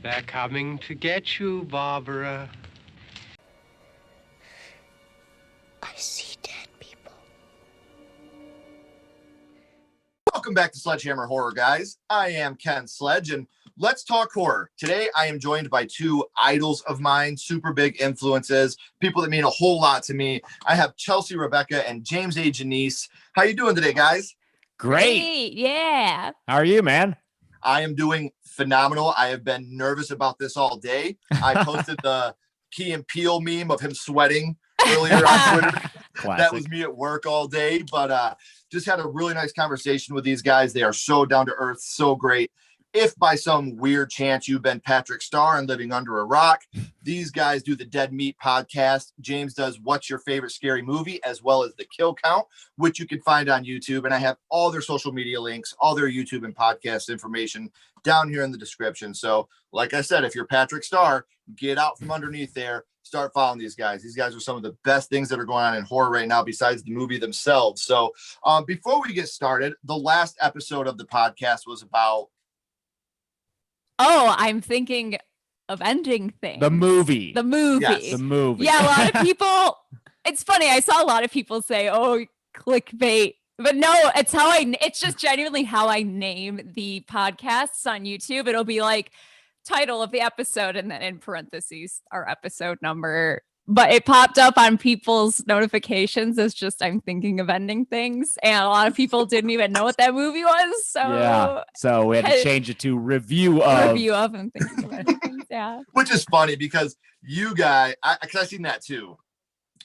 They're coming to get you, Barbara. I see dead people. Welcome back to SledgeHammer Horror, guys. I am Ken Sledge, and let's talk horror. Today, I am joined by two idols of mine, super big influences, people that mean a whole lot to me. I have Chelsea Rebecca and James A. Janisse. How you doing today, guys? Great. Yeah. How are you, man? I am doing phenomenal. I have been nervous about this all day. I posted the Key and Peele meme of him sweating earlier on Twitter. That was me at work all day, but just had a really nice conversation with these guys. They are so down to earth, so great. If by some weird chance you've been Patrick Starr and living under a rock, these guys do the Dead Meat podcast. James does What's Your Favorite Scary Movie, as well as the Kill Count, which you can find on YouTube. And I have all their social media links, all their YouTube and podcast information down here in the description. So like I said, if you're Patrick Starr, get out from underneath there. Start following these guys. These guys are some of the best things that are going on in horror right now besides the movie themselves. So before we get started, the last episode of the podcast was about... Oh, I'm thinking of ending things. The movie. Yes. The movie. Yeah, a lot of people. It's funny. I saw a lot of people say, "Oh, clickbait," but no, it's just genuinely how I name the podcasts on YouTube. It'll be like title of the episode and then in parentheses our episode number. But it popped up on people's notifications as just I'm thinking of ending things, and a lot of people didn't even know what that movie was. So yeah, so we had to change it to review of and thinking of ending things. Yeah, which is funny because you guys, because I seen that too.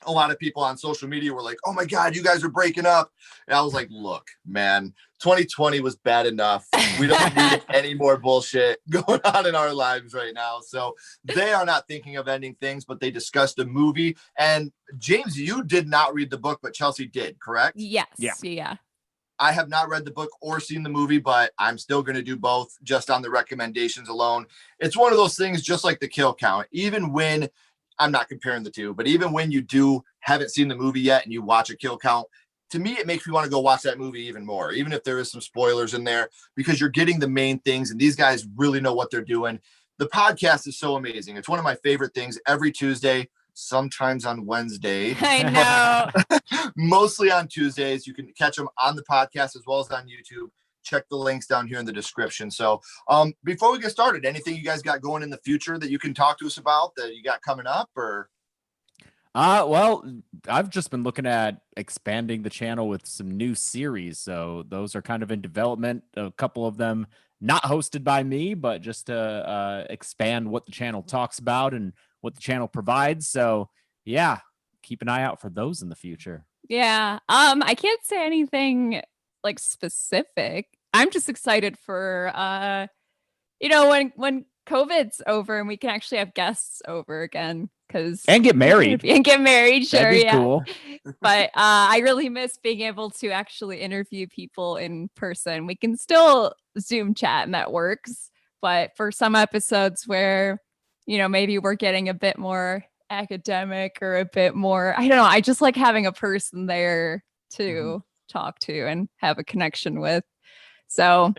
A lot of people on social media were like, "Oh my God, you guys are breaking up," and I was like, "Look, man, 2020 was bad enough. We don't need any more bullshit going on in our lives right now." So they are not thinking of ending things, but they discussed a movie. And James, you did not read the book, but Chelsea did, correct? yes, Yeah. yeah. I have not read the book or seen the movie, but I'm still going to do both just on the recommendations alone. It's one of those things, just like the Kill Count. Even when I'm not comparing the two, but even when you haven't seen the movie yet and you watch a Kill Count, to me, it makes me want to go watch that movie even more, even if there is some spoilers in there, because you're getting the main things and these guys really know what they're doing. The podcast is so amazing. It's one of my favorite things every Tuesday, sometimes on Wednesday. I know. Mostly on Tuesdays. You can catch them on the podcast as well as on YouTube. Check the links down here in the description. So before we get started, anything you guys got going in the future that you can talk to us about that you got coming up? Or well, I've just been looking at expanding the channel with some new series, so those are kind of in development. A couple of them not hosted by me, but just to expand what the channel talks about and what the channel provides. So yeah, keep an eye out for those in the future. Yeah. I can't say anything like specific. I'm just excited for when COVID's over and we can actually have guests over again And get married. Sure. That'd be Yeah. cool. But I really miss being able to actually interview people in person. We can still Zoom chat and that works. But for some episodes where, maybe we're getting a bit more academic or a bit more, I don't know. I just like having a person there to talk to and have a connection with. So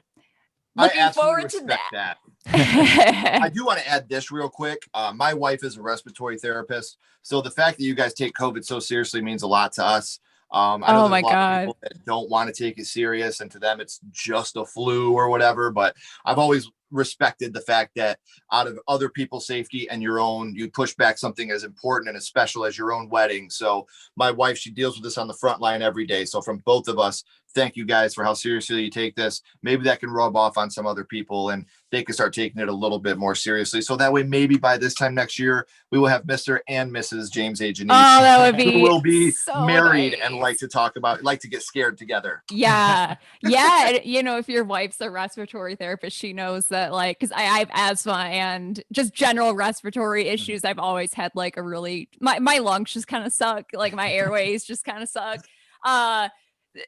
looking forward to that. I do want to add this real quick. My wife is a respiratory therapist, so the fact that you guys take COVID so seriously means a lot to us. I know there's a lot of people that don't want to take it serious, and to them it's just a flu or whatever. But I've always respected the fact that out of other people's safety and your own, you push back something as important and as special as your own wedding. So my wife, she deals with this on the front line every day. So from both of us, thank you guys for how seriously you take this. Maybe that can rub off on some other people and they can start taking it a little bit more seriously. So that way, maybe by this time next year, we will have Mr. and Mrs. James A. Janisse. Oh, that would be who will be so married nice. and like to get scared together. Yeah. Yeah. If your wife's a respiratory therapist, she knows that, like, because I have asthma and just general respiratory issues. I've always had like my lungs just kind of suck. Like my airways just kind of suck.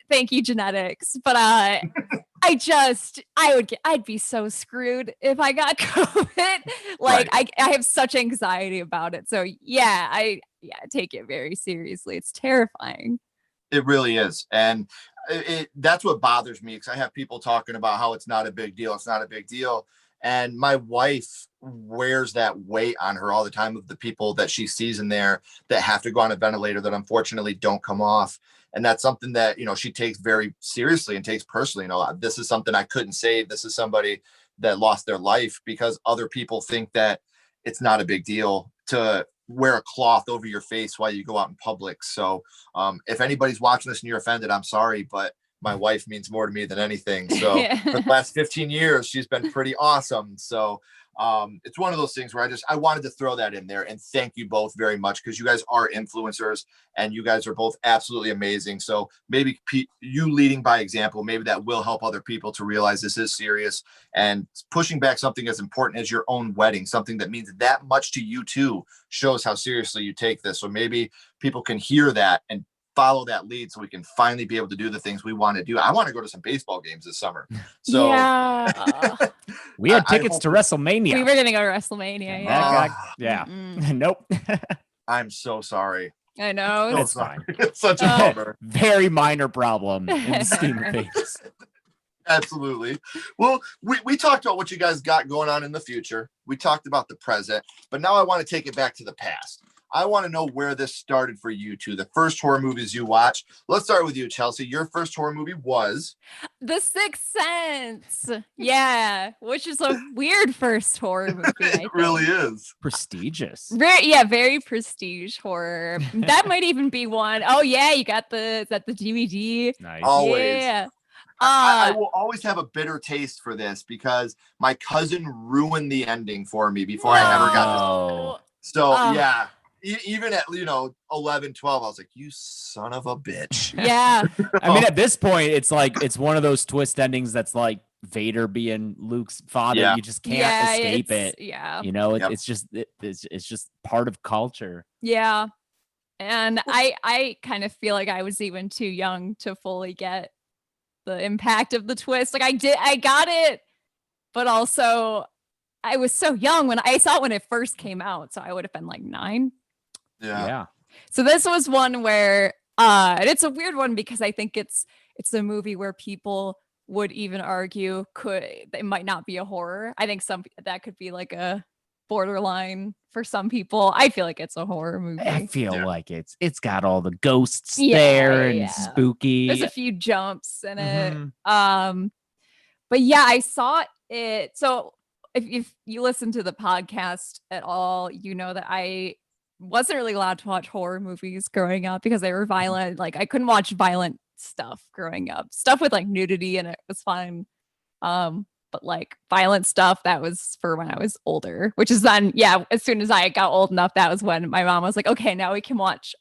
Thank you, genetics. But I'd be so screwed if I got COVID. Like right. I have such anxiety about it. So yeah, I take it very seriously. It's terrifying. It really is. And that's what bothers me, because I have people talking about how it's not a big deal. It's not a big deal. And my wife wears that weight on her all the time of the people that she sees in there that have to go on a ventilator that unfortunately don't come off. And that's something that, she takes very seriously and takes personally. This is something I couldn't save. This is somebody that lost their life because other people think that it's not a big deal to wear a cloth over your face while you go out in public. So if anybody's watching this and you're offended, I'm sorry, but my wife means more to me than anything. So for the last 15 years, she's been pretty awesome. So it's one of those things where I wanted to throw that in there and thank you both very much because you guys are influencers and you guys are both absolutely amazing. So maybe you leading by example, maybe that will help other people to realize this is serious and pushing back something as important as your own wedding, something that means that much to you too, shows how seriously you take this. So maybe people can hear that and follow that lead so we can finally be able to do the things we want to do. I want to go to some baseball games this summer. So we had tickets to WrestleMania. We were going to go to WrestleMania. Yeah. Nope. I'm so sorry. I know. It's fine. It's such a bummer. Very minor problem in the scheme of things. Absolutely. Well, we talked about what you guys got going on in the future. We talked about the present, but now I want to take it back to the past. I want to know where this started for you two, the first horror movies you watched. Let's start with you, Chelsea. Your first horror movie was? The Sixth Sense. Yeah, which is a weird first horror movie. It really is. Prestigious. Very prestige horror. That might even be one. Oh, yeah, you got the DVD. Nice. Always. Yeah. I will always have a bitter taste for this because my cousin ruined the ending for me before I ever got this. So, yeah. Even at 11, 12, I was like, you son of a bitch. Yeah. I mean, at this point, it's like it's one of those twist endings that's like Vader being Luke's father. Yeah. You just can't escape it. Yeah. It's just part of culture. Yeah. And I kind of feel like I was even too young to fully get the impact of the twist. Like I got it, but also I was so young when I saw it when it first came out. So I would have been like 9. Yeah. So this was one where and it's a weird one because I think it's a movie where people would even argue it might not be a horror. I think that could be like a borderline for some people. I feel like it's a horror movie. I feel like it's got all the ghosts there and spooky. There's a few jumps in it. But yeah, I saw it. So if you listen to the podcast at all, you know that I wasn't really allowed to watch horror movies growing up because they were violent. Like I couldn't watch violent stuff growing up. Stuff with like nudity in it was fine. But like violent stuff, that was for when I was older, which is then, as soon as I got old enough, that was when my mom was like, okay, now we can watch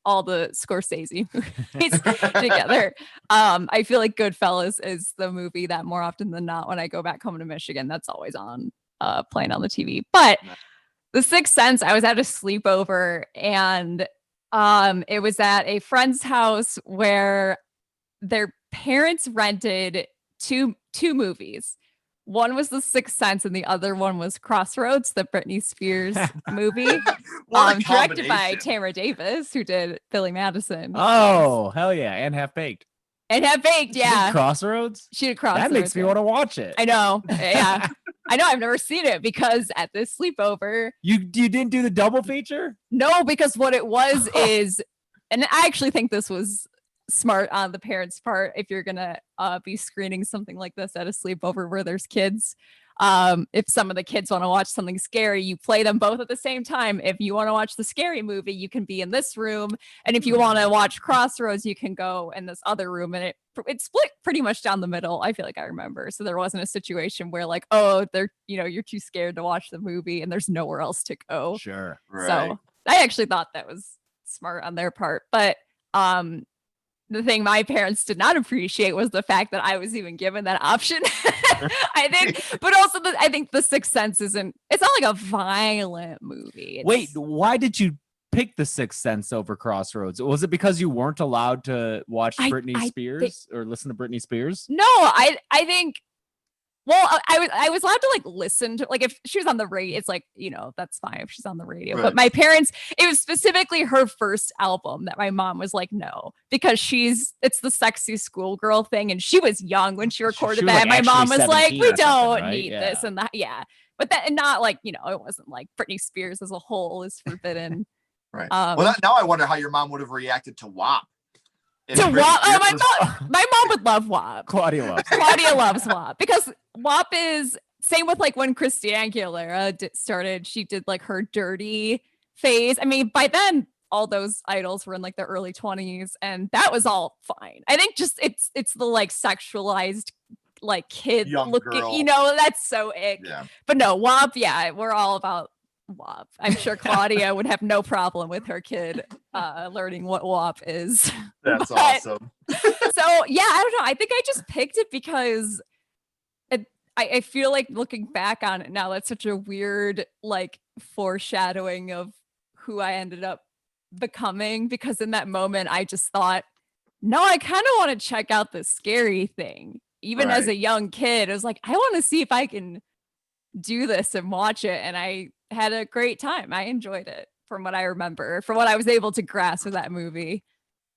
all the Scorsese movies together. I feel like Goodfellas is the movie that more often than not, when I go back home to Michigan, that's always on playing on the TV. But The Sixth Sense, I was at a sleepover and it was at a friend's house where their parents rented two movies. One was The Sixth Sense and the other one was Crossroads, the Britney Spears movie. Directed by Tamara Davis, who did Billy Madison. Oh, hell yeah. And Half Baked. And Half Baked, yeah. Crossroads? She did Crossroads. That makes me want to watch it. I know. Yeah. I know. I've never seen it because at this sleepover. You didn't do the double feature? No, because what it was is, and I actually think this was smart on the parents' part, if you're gonna be screening something like this at a sleepover where there's kids. If some of the kids want to watch something scary, you play them both at the same time. If you want to watch the scary movie, you can be in this room, and if you want to watch Crossroads, you can go in this other room. And it split pretty much down the middle. I feel like I remember. So there wasn't a situation where like, oh, you're too scared to watch the movie, and there's nowhere else to go. Sure. Right. So I actually thought that was smart on their part, but the thing my parents did not appreciate was the fact that I was even given that option. I think, but also I think The Sixth Sense it's not like a violent movie. Wait, why did you pick The Sixth Sense over Crossroads? Was it because you weren't allowed to watch Britney Spears or listen to Britney Spears? No, I think, well, I was allowed to like listen to, like, if she was on the radio, it's like, that's fine if she's on the radio. Right. But my parents, it was specifically her first album that my mom was like, no, because it's the sexy schoolgirl thing. And she was young when she recorded that. My mom was like, we don't need this and that. Yeah. but that, and not like, you know, it wasn't like Britney Spears as a whole is forbidden. Right. Well, now I wonder how your mom would have reacted to WAP. To WAP? Oh, my mom would love WAP. Claudia loves Claudia loves WAP because WAP is same with like when Christina Aguilera started. She did like her dirty phase. I mean, by then all those idols were in like their early 20s, and that was all fine. I think just it's the like sexualized like kid young looking, girl. you know, that's so ick. Yeah. But no, WAP, yeah, we're all about WAP. I'm sure Claudia would have no problem with her kid learning what WAP is. That's awesome. So yeah, I don't know. I think I just picked it because I feel like looking back on it now, that's such a weird like foreshadowing of who I ended up becoming, because in that moment I just thought, no, I kind of want to check out the scary thing. Even as a young kid, I was like, I want to see if I can do this and watch it. And I had a great time. I enjoyed it from what I remember, from what I was able to grasp of that movie.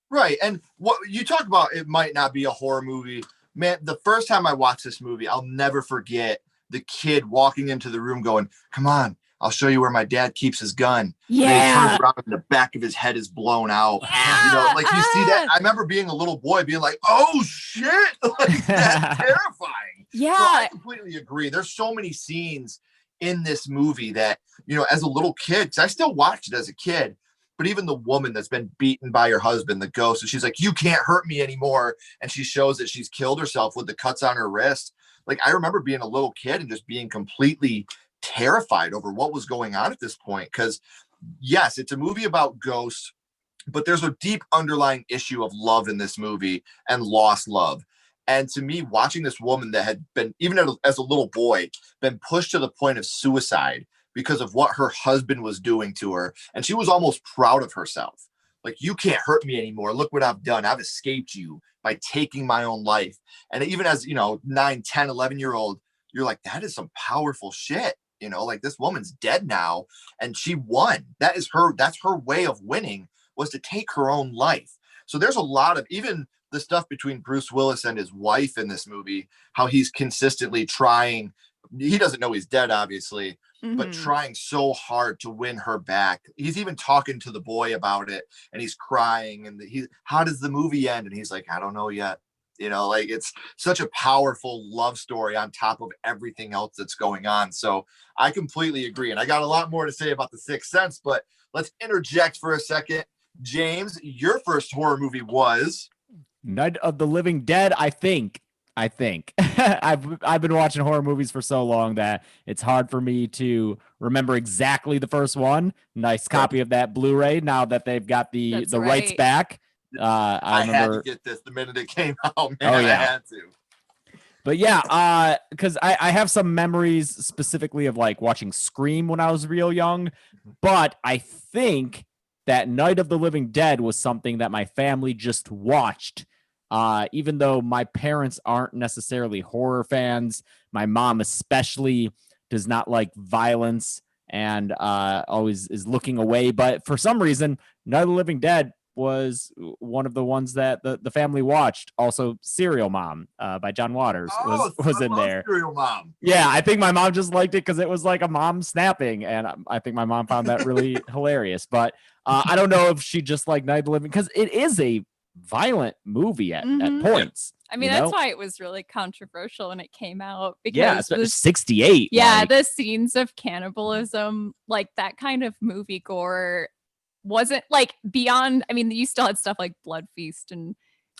Right. And what you talk about, it might not be a horror movie. Man, the first time I watched this movie, I'll never forget the kid walking into the room going, come on, I'll show you where my dad keeps his gun. Yeah. And he turns around and the back of his head is blown out. Yeah. You know, like you see that. I remember being a little boy being like, oh shit. Like, that's terrifying. Yeah. So I completely agree. There's so many scenes in this movie that, you know, as a little kid, 'cause I still watched it as a kid, but even the woman that's been beaten by her husband, the ghost, and she's like, you can't hurt me anymore. And she shows that she's killed herself with the cuts on her wrist. Like, I remember being a little kid and just being completely terrified over what was going on at this point. Because yes, it's a movie about ghosts, but there's a deep underlying issue of love in this movie and lost love. And to me, watching this woman that had been, even as a little boy, been pushed to the point of suicide because of what her husband was doing to her. And she was almost proud of herself. Like, you can't hurt me anymore. Look what I've done. I've escaped you by taking my own life. And even as, you know, 9, 10, 11-year-old, you're like, that is some powerful shit. You know, like, this woman's dead now and she won. That's her way of winning, was to take her own life. So there's a lot of, even the stuff between Bruce Willis and his wife in this movie, how he's consistently trying. He doesn't know he's dead, obviously, but trying so hard to win her back. He's even talking to the boy about it and he's crying, and how does the movie end? And he's like, I don't know yet. You know, like, it's such a powerful love story on top of everything else that's going on. So I completely agree. And I got a lot more to say about The Sixth Sense, but let's interject for a second. James, your first horror movie was Night of the Living Dead, I think. I've been watching horror movies for so long that it's hard for me to remember exactly the first one. Nice copy of that Blu-ray now that they've got the rights back. I remember, had to get this the minute it came out, man. Oh, yeah. I had to. But yeah, because I have some memories specifically of like watching Scream when I was real young, but I think that Night of the Living Dead was something that my family just watched. Even though my parents aren't necessarily horror fans, my mom especially does not like violence and always is looking away. But for some reason, Night of the Living Dead was one of the ones that the family watched. Also, Serial Mom by John Waters was in there. Serial Mom. Yeah, I think my mom just liked it because it was like a mom snapping, and I think my mom found that really hilarious. But I don't know if she just liked Night of the Living, because it is a violent movie at points. I mean, that's why it was really controversial when it came out. Because it was 68. Yeah, the scenes of cannibalism, like that kind of movie gore, wasn't like beyond. I mean, you still had stuff like Blood Feast and,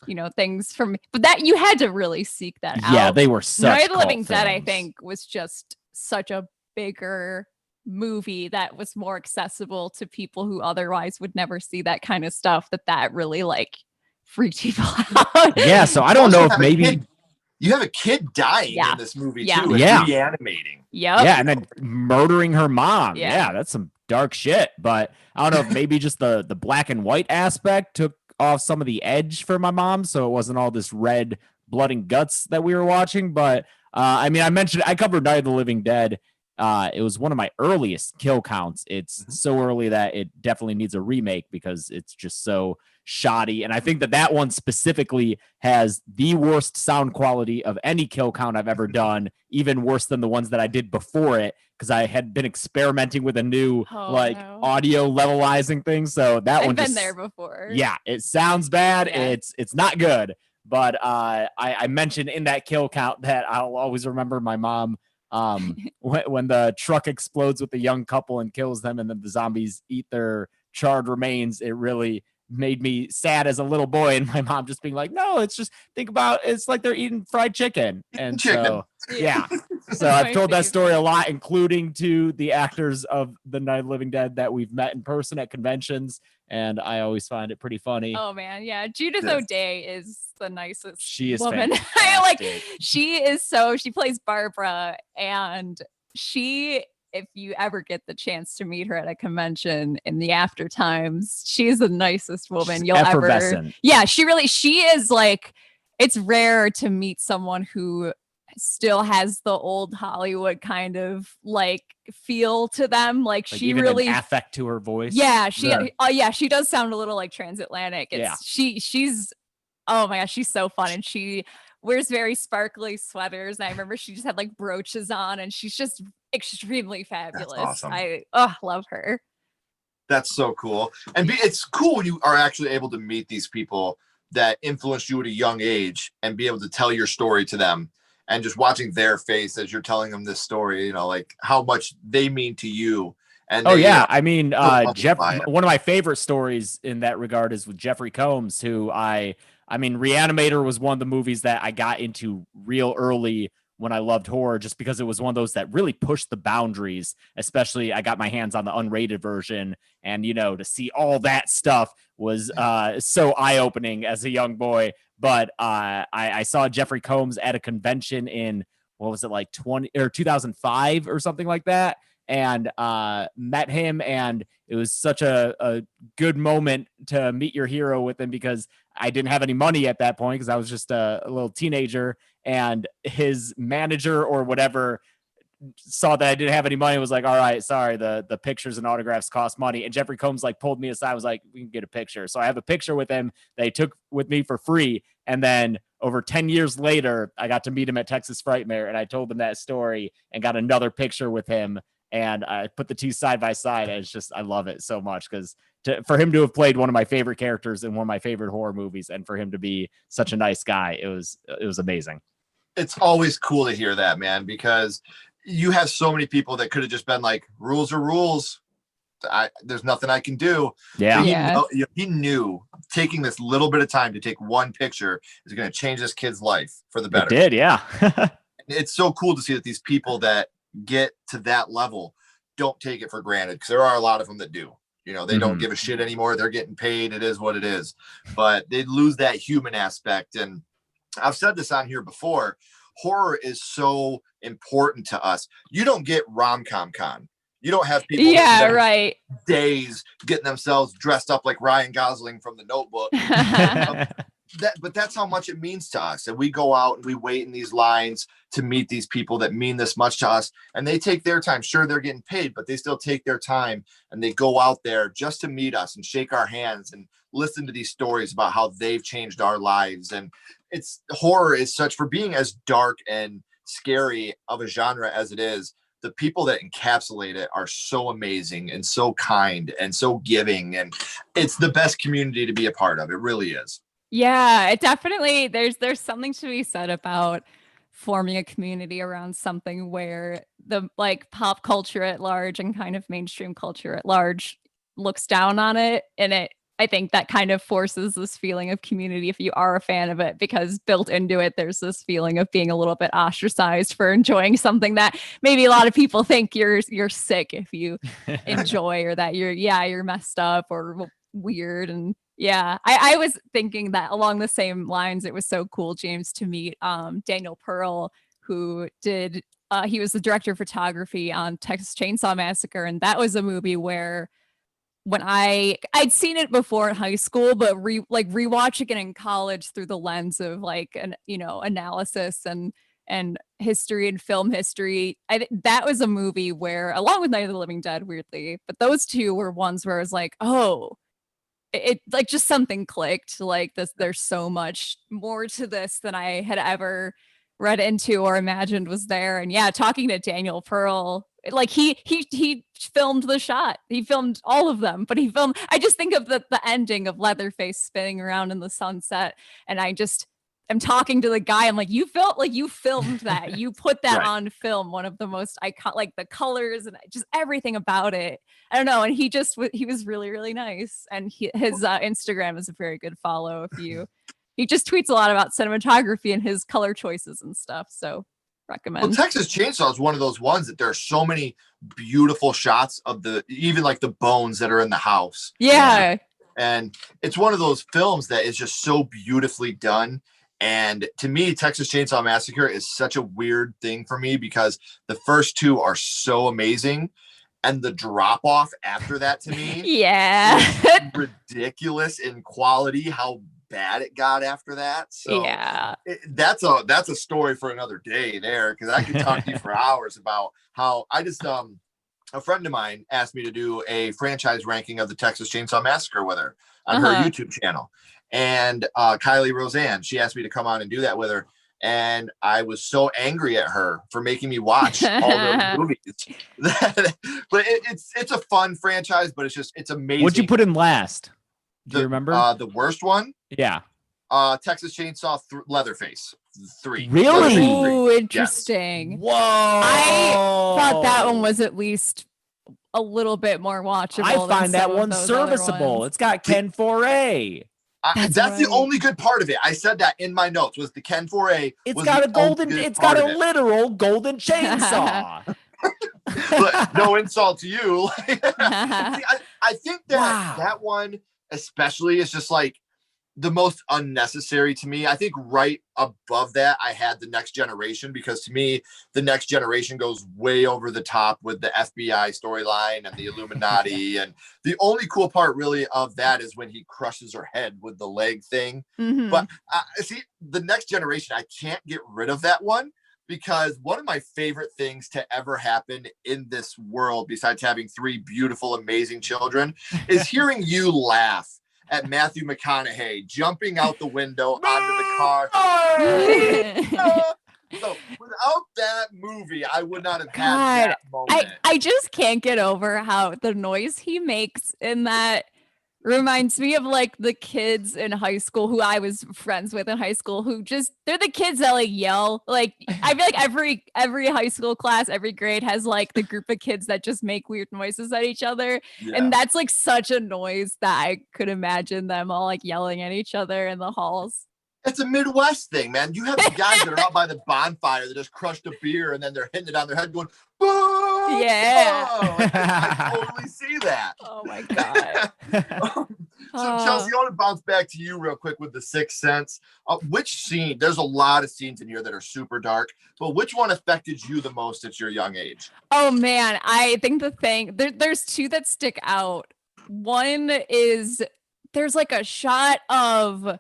you know, things from, but that you had to really seek that out. Yeah, they were such Night of the Living films. Dead, I think, was just such a bigger movie that was more accessible to people who otherwise would never see that kind of stuff. That really like freaked people out. Yeah, so I don't know if maybe you have a kid dying in this movie too, and reanimating. Yeah, and then murdering her mom. Yeah. Yeah, that's some dark shit. But I don't know if maybe just the black and white aspect took off some of the edge for my mom, so it wasn't all this red blood and guts that we were watching. But I mean, I covered Night of the Living Dead It was one of my earliest kill counts. It's so early that it definitely needs a remake because it's just so shoddy. And I think that one specifically has the worst sound quality of any kill count I've ever done, even worse than the ones that I did before it, because I had been experimenting with a new audio levelizing thing. So that one I've been there before. Yeah, it sounds bad. Yeah. It's not good. But I mentioned in that kill count that I'll always remember my mom when the truck explodes with the young couple and kills them, and then the zombies eat their charred remains. It really made me sad as a little boy, and my mom just being like, no, it's just it's like they're eating fried chicken. And so yeah. So I've told that story a lot, including to the actors of the Night of the Living Dead that we've met in person at conventions, and I always find it pretty funny. Oh man, yeah. Judith O'Dea is the nicest she is woman. She plays Barbara, and if you ever get the chance to meet her at a convention in the after times, she's the nicest woman you'll ever. Yeah, she is like, it's rare to meet someone who still has the old Hollywood kind of like feel to them. Like she even really an affect to her voice. Yeah, she does sound a little like transatlantic. She's oh my gosh, she's so fun, and she wears very sparkly sweaters. And I remember she just had like brooches on, and she's just extremely fabulous. That's awesome. I love her. That's so cool. And it's cool when you are actually able to meet these people that influenced you at a young age and be able to tell your story to them, and just watching their face as you're telling them this story, you know, like how much they mean to you. And I mean, Jeff, one of my favorite stories in that regard is with Jeffrey Combs, who I mean, Reanimator was one of the movies that I got into real early when I loved horror, just because it was one of those that really pushed the boundaries. Especially I got my hands on the unrated version, and, you know, to see all that stuff was so eye-opening as a young boy. But I saw Jeffrey Combs at a convention in, what was it, like 2005 or something like that, and met him, and it was such a good moment to meet your hero with him, because I didn't have any money at that point because I was just a little teenager, and his manager or whatever saw that I didn't have any money and was like, all right, sorry, the pictures and autographs cost money. And Jeffrey Combs like pulled me aside, was like, we can get a picture. So I have a picture with him that he took with me for free. And then over 10 years later, I got to meet him at Texas Frightmare, and I told him that story and got another picture with him. And I put the two side by side. And it's just, I love it so much, because for him to have played one of my favorite characters in one of my favorite horror movies, and for him to be such a nice guy, it was amazing. It's always cool to hear that, man, because you have so many people that could have just been like, rules are rules. There's nothing I can do. Yeah. He knew taking this little bit of time to take one picture is going to change this kid's life for the better. It did, yeah. It's so cool to see that these people that get to that level don't take it for granted, because there are a lot of them that do. You know, they don't give a shit anymore. They're getting paid. It is what it is. But they lose that human aspect. And I've said this on here before. Horror is so important to us. You don't get rom-com con. You don't have people days getting themselves dressed up like Ryan Gosling from The Notebook. But that's how much it means to us. And we go out and we wait in these lines to meet these people that mean this much to us. And they take their time. Sure, they're getting paid, but they still take their time, and they go out there just to meet us and shake our hands and listen to these stories about how they've changed our lives. And horror is such, for being as dark and scary of a genre as it is, the people that encapsulate it are so amazing and so kind and so giving. And it's the best community to be a part of. It really is. Yeah, it definitely, there's something to be said about forming a community around something where the like pop culture at large and kind of mainstream culture at large looks down on it. And I think that kind of forces this feeling of community if you are a fan of it, because built into it, there's this feeling of being a little bit ostracized for enjoying something that maybe a lot of people think you're sick if you enjoy, or that you're messed up or weird. And yeah, I was thinking that along the same lines, it was so cool, James, to meet Daniel Pearl, who did he was the director of photography on Texas Chainsaw Massacre, and that was a movie where when I'd seen it before in high school, but rewatching it in college through the lens of like an analysis and and history and film history. That was a movie where, along with Night of the Living Dead, weirdly, but those two were ones where I was like, oh, it like just something clicked. Like this, there's so much more to this than I had ever read into or imagined was there. And yeah, talking to Daniel Pearl, like he filmed the shot. He filmed all of them, but I just think of the ending of Leatherface spinning around in the sunset, and I'm talking to the guy. I'm like, you filmed that. You put that Right. on film. One of the most iconic, like the colors and just everything about it. I don't know. And he was really, really nice. And his Instagram is a very good follow. He just tweets a lot about cinematography and his color choices and stuff. So recommend. Well, Texas Chainsaw is one of those ones that there are so many beautiful shots of even like the bones that are in the house. Yeah. And it's one of those films that is just so beautifully done. And to me, Texas Chainsaw Massacre is such a weird thing for me because the first two are so amazing. And the drop off after that to me yeah. is ridiculous in quality, how bad it got after that. So yeah. That's a story for another day there, because I could talk to you for hours about how I just a friend of mine asked me to do a franchise ranking of the Texas Chainsaw Massacre with her on her YouTube channel. And Kylie Roseanne, she asked me to come on and do that with her. And I was so angry at her for making me watch all those movies. But it's a fun franchise, but it's amazing. What'd you put in last? Do you remember? The worst one? Yeah. Texas Chainsaw Leatherface 3. Really? Oh, interesting. Yes. Whoa. I thought that one was at least a little bit more watchable. I find that one serviceable. It's got Ken Foray. That's the only good part of it. I said that in my notes was the Ken Foray. It's got a literal golden chainsaw. But no insult to you. See, I think that one especially is just like the most unnecessary to me. I think right above that, I had The Next Generation, because to me, The Next Generation goes way over the top with the FBI storyline and the Illuminati. And the only cool part really of that is when he crushes her head with the leg thing. Mm-hmm. But see, The Next Generation, I can't get rid of that one, because one of my favorite things to ever happen in this world, besides having 3 beautiful, amazing children, is hearing you laugh at Matthew McConaughey jumping out the window onto the car. So without that movie, I would not have had that moment. I just can't get over how the noise he makes in that reminds me of like the kids in high school who I was friends with in high school, who they're the kids that like yell. Like I feel like every high school class, every grade has like the group of kids that just make weird noises at each other. Yeah. And that's like such a noise that I could imagine them all like yelling at each other in the halls. It's a Midwest thing, man. You have the guys that are out by the bonfire that just crushed a beer and then they're hitting it on their head going, boom! Yeah. I totally see that. Oh my God. So Chelsea, I want to bounce back to you real quick with The Sixth Sense. Which scene, there's a lot of scenes in here that are super dark, but which one affected you the most at your young age? Oh man, I think there's 2 that stick out. One is there's like a shot of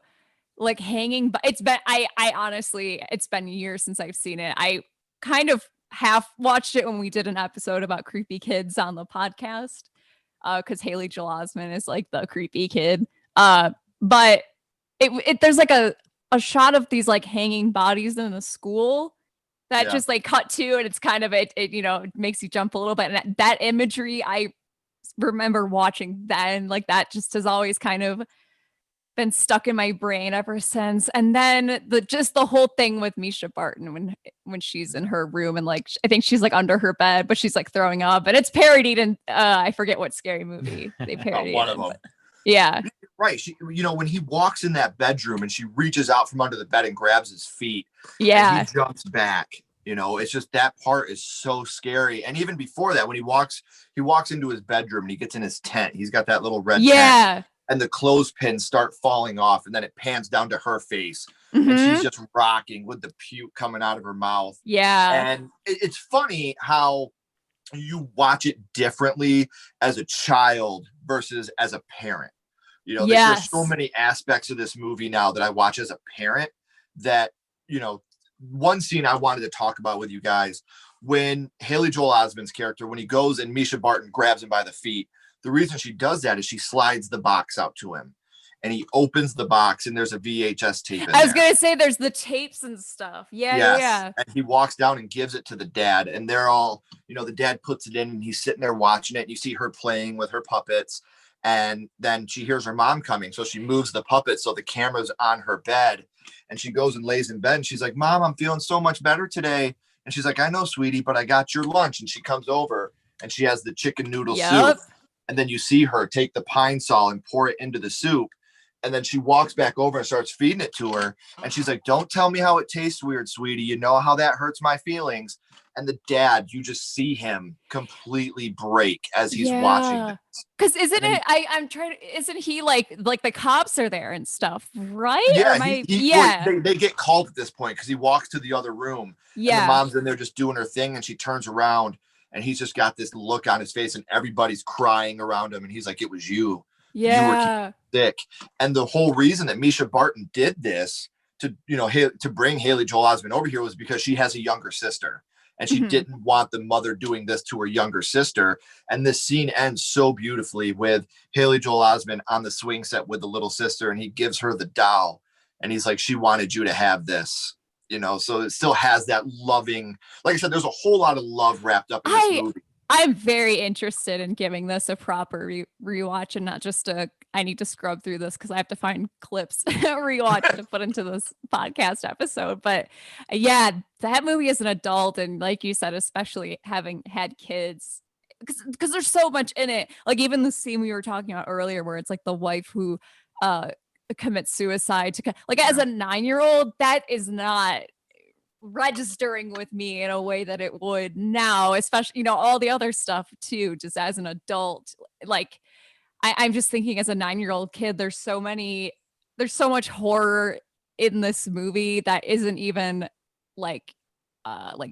like hanging, but I honestly, it's been years since I've seen it. I kind of half watched it when we did an episode about creepy kids on the podcast, because Haley Joel Osment is like the creepy kid. But there's like a shot of these like hanging bodies in the school that just like cut to, and it's kind of it makes you jump a little bit. And that imagery I remember watching then, like that just has always kind of been stuck in my brain ever since. And then the whole thing with Misha Barton when she's in her room and like I think she's like under her bed, but she's like throwing up, and it's parodied in I forget what scary movie they parodied. One of them. Yeah. Right. She, when he walks in that bedroom and she reaches out from under the bed and grabs his feet. Yeah. And he jumps back. It's just that part is so scary. And even before that, when he walks into his bedroom and he gets in his tent, he's got that little red tent. And the clothespins start falling off, and then it pans down to her face, and she's just rocking with the puke coming out of her mouth. Yeah. And it's funny how you watch it differently as a child versus as a parent. There's so many aspects of this movie now that I watch as a parent that, one scene I wanted to talk about with you guys, when Haley Joel Osment's character, when he goes and Misha Barton grabs him by the feet, the reason she does that is she slides the box out to him and he opens the box and there's a VHS tape in I was there. gonna say there's the tapes and stuff. Yeah. And he walks down and gives it to the dad, and they're all, the dad puts it in and he's sitting there watching it, and you see her playing with her puppets, and then she hears her mom coming, so she moves the puppet so the camera's on her bed, and she goes and lays in bed, and she's like, Mom, I'm feeling so much better today. And she's like, I know, sweetie, but I got your lunch. And she comes over and she has the chicken noodle soup, and then you see her take the pine sol and pour it into the soup. And then she walks back over and starts feeding it to her. And she's like, don't tell me how it tastes weird, sweetie. You know how that hurts my feelings. And the dad, you just see him completely break as he's watching this. Because isn't he like the cops are there and stuff, right? Yeah, they get called at this point because he walks to the other room. Yeah. And the mom's in there just doing her thing, and she turns around and he's just got this look on his face and everybody's crying around him. And he's like, it was you. Yeah. You were sick. And the whole reason that Misha Barton did this to bring Haley Joel Osment over here was because she has a younger sister. And she didn't want the mother doing this to her younger sister. And this scene ends so beautifully with Haley Joel Osment on the swing set with the little sister. And he gives her the doll. And he's like, she wanted you to have this, so it still has that loving, like I said, there's a whole lot of love wrapped up in this movie. I'm very interested in giving this a proper rewatch and not just I need to scrub through this because I have to find clips rewatch to put into this podcast episode. But yeah, that movie as an adult, and like you said, especially having had kids, because there's so much in it. Like even the scene we were talking about earlier where it's like the wife who commits suicide as a 9-year-old, that is not registering with me in a way that it would now, especially all the other stuff too. Just as an adult, like I'm just thinking as a 9-year-old kid, there's so much horror in this movie that isn't even like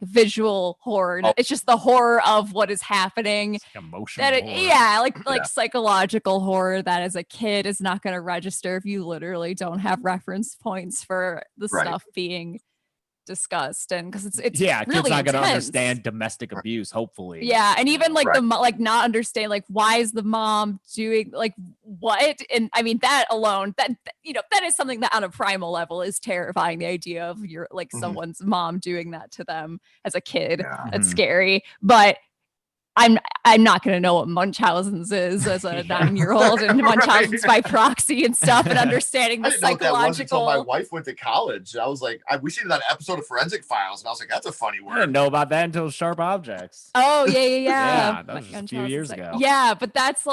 visual horror. It's just the horror of what is happening. It's like emotional horror. Psychological horror that as a kid is not going to register if you literally don't have reference points for the stuff being discussed. And because it's really kids not going to intense. understand domestic abuse, hopefully. And even not understand why is the mom doing what. And I mean that alone, that is something that on a primal level is terrifying. The idea of your someone's mom doing that to them as a kid. That's scary. But I'm not going to know what Munchausen's is as a 9-year-old and Munchausen's by proxy and stuff, and understanding the psychological. Know what that was until my wife went to college. I was like, we seen that episode of Forensic Files, and I was like, that's a funny word. I didn't know about that until Sharp Objects. Oh yeah. Yeah, that was just a few years ago. Yeah, but that's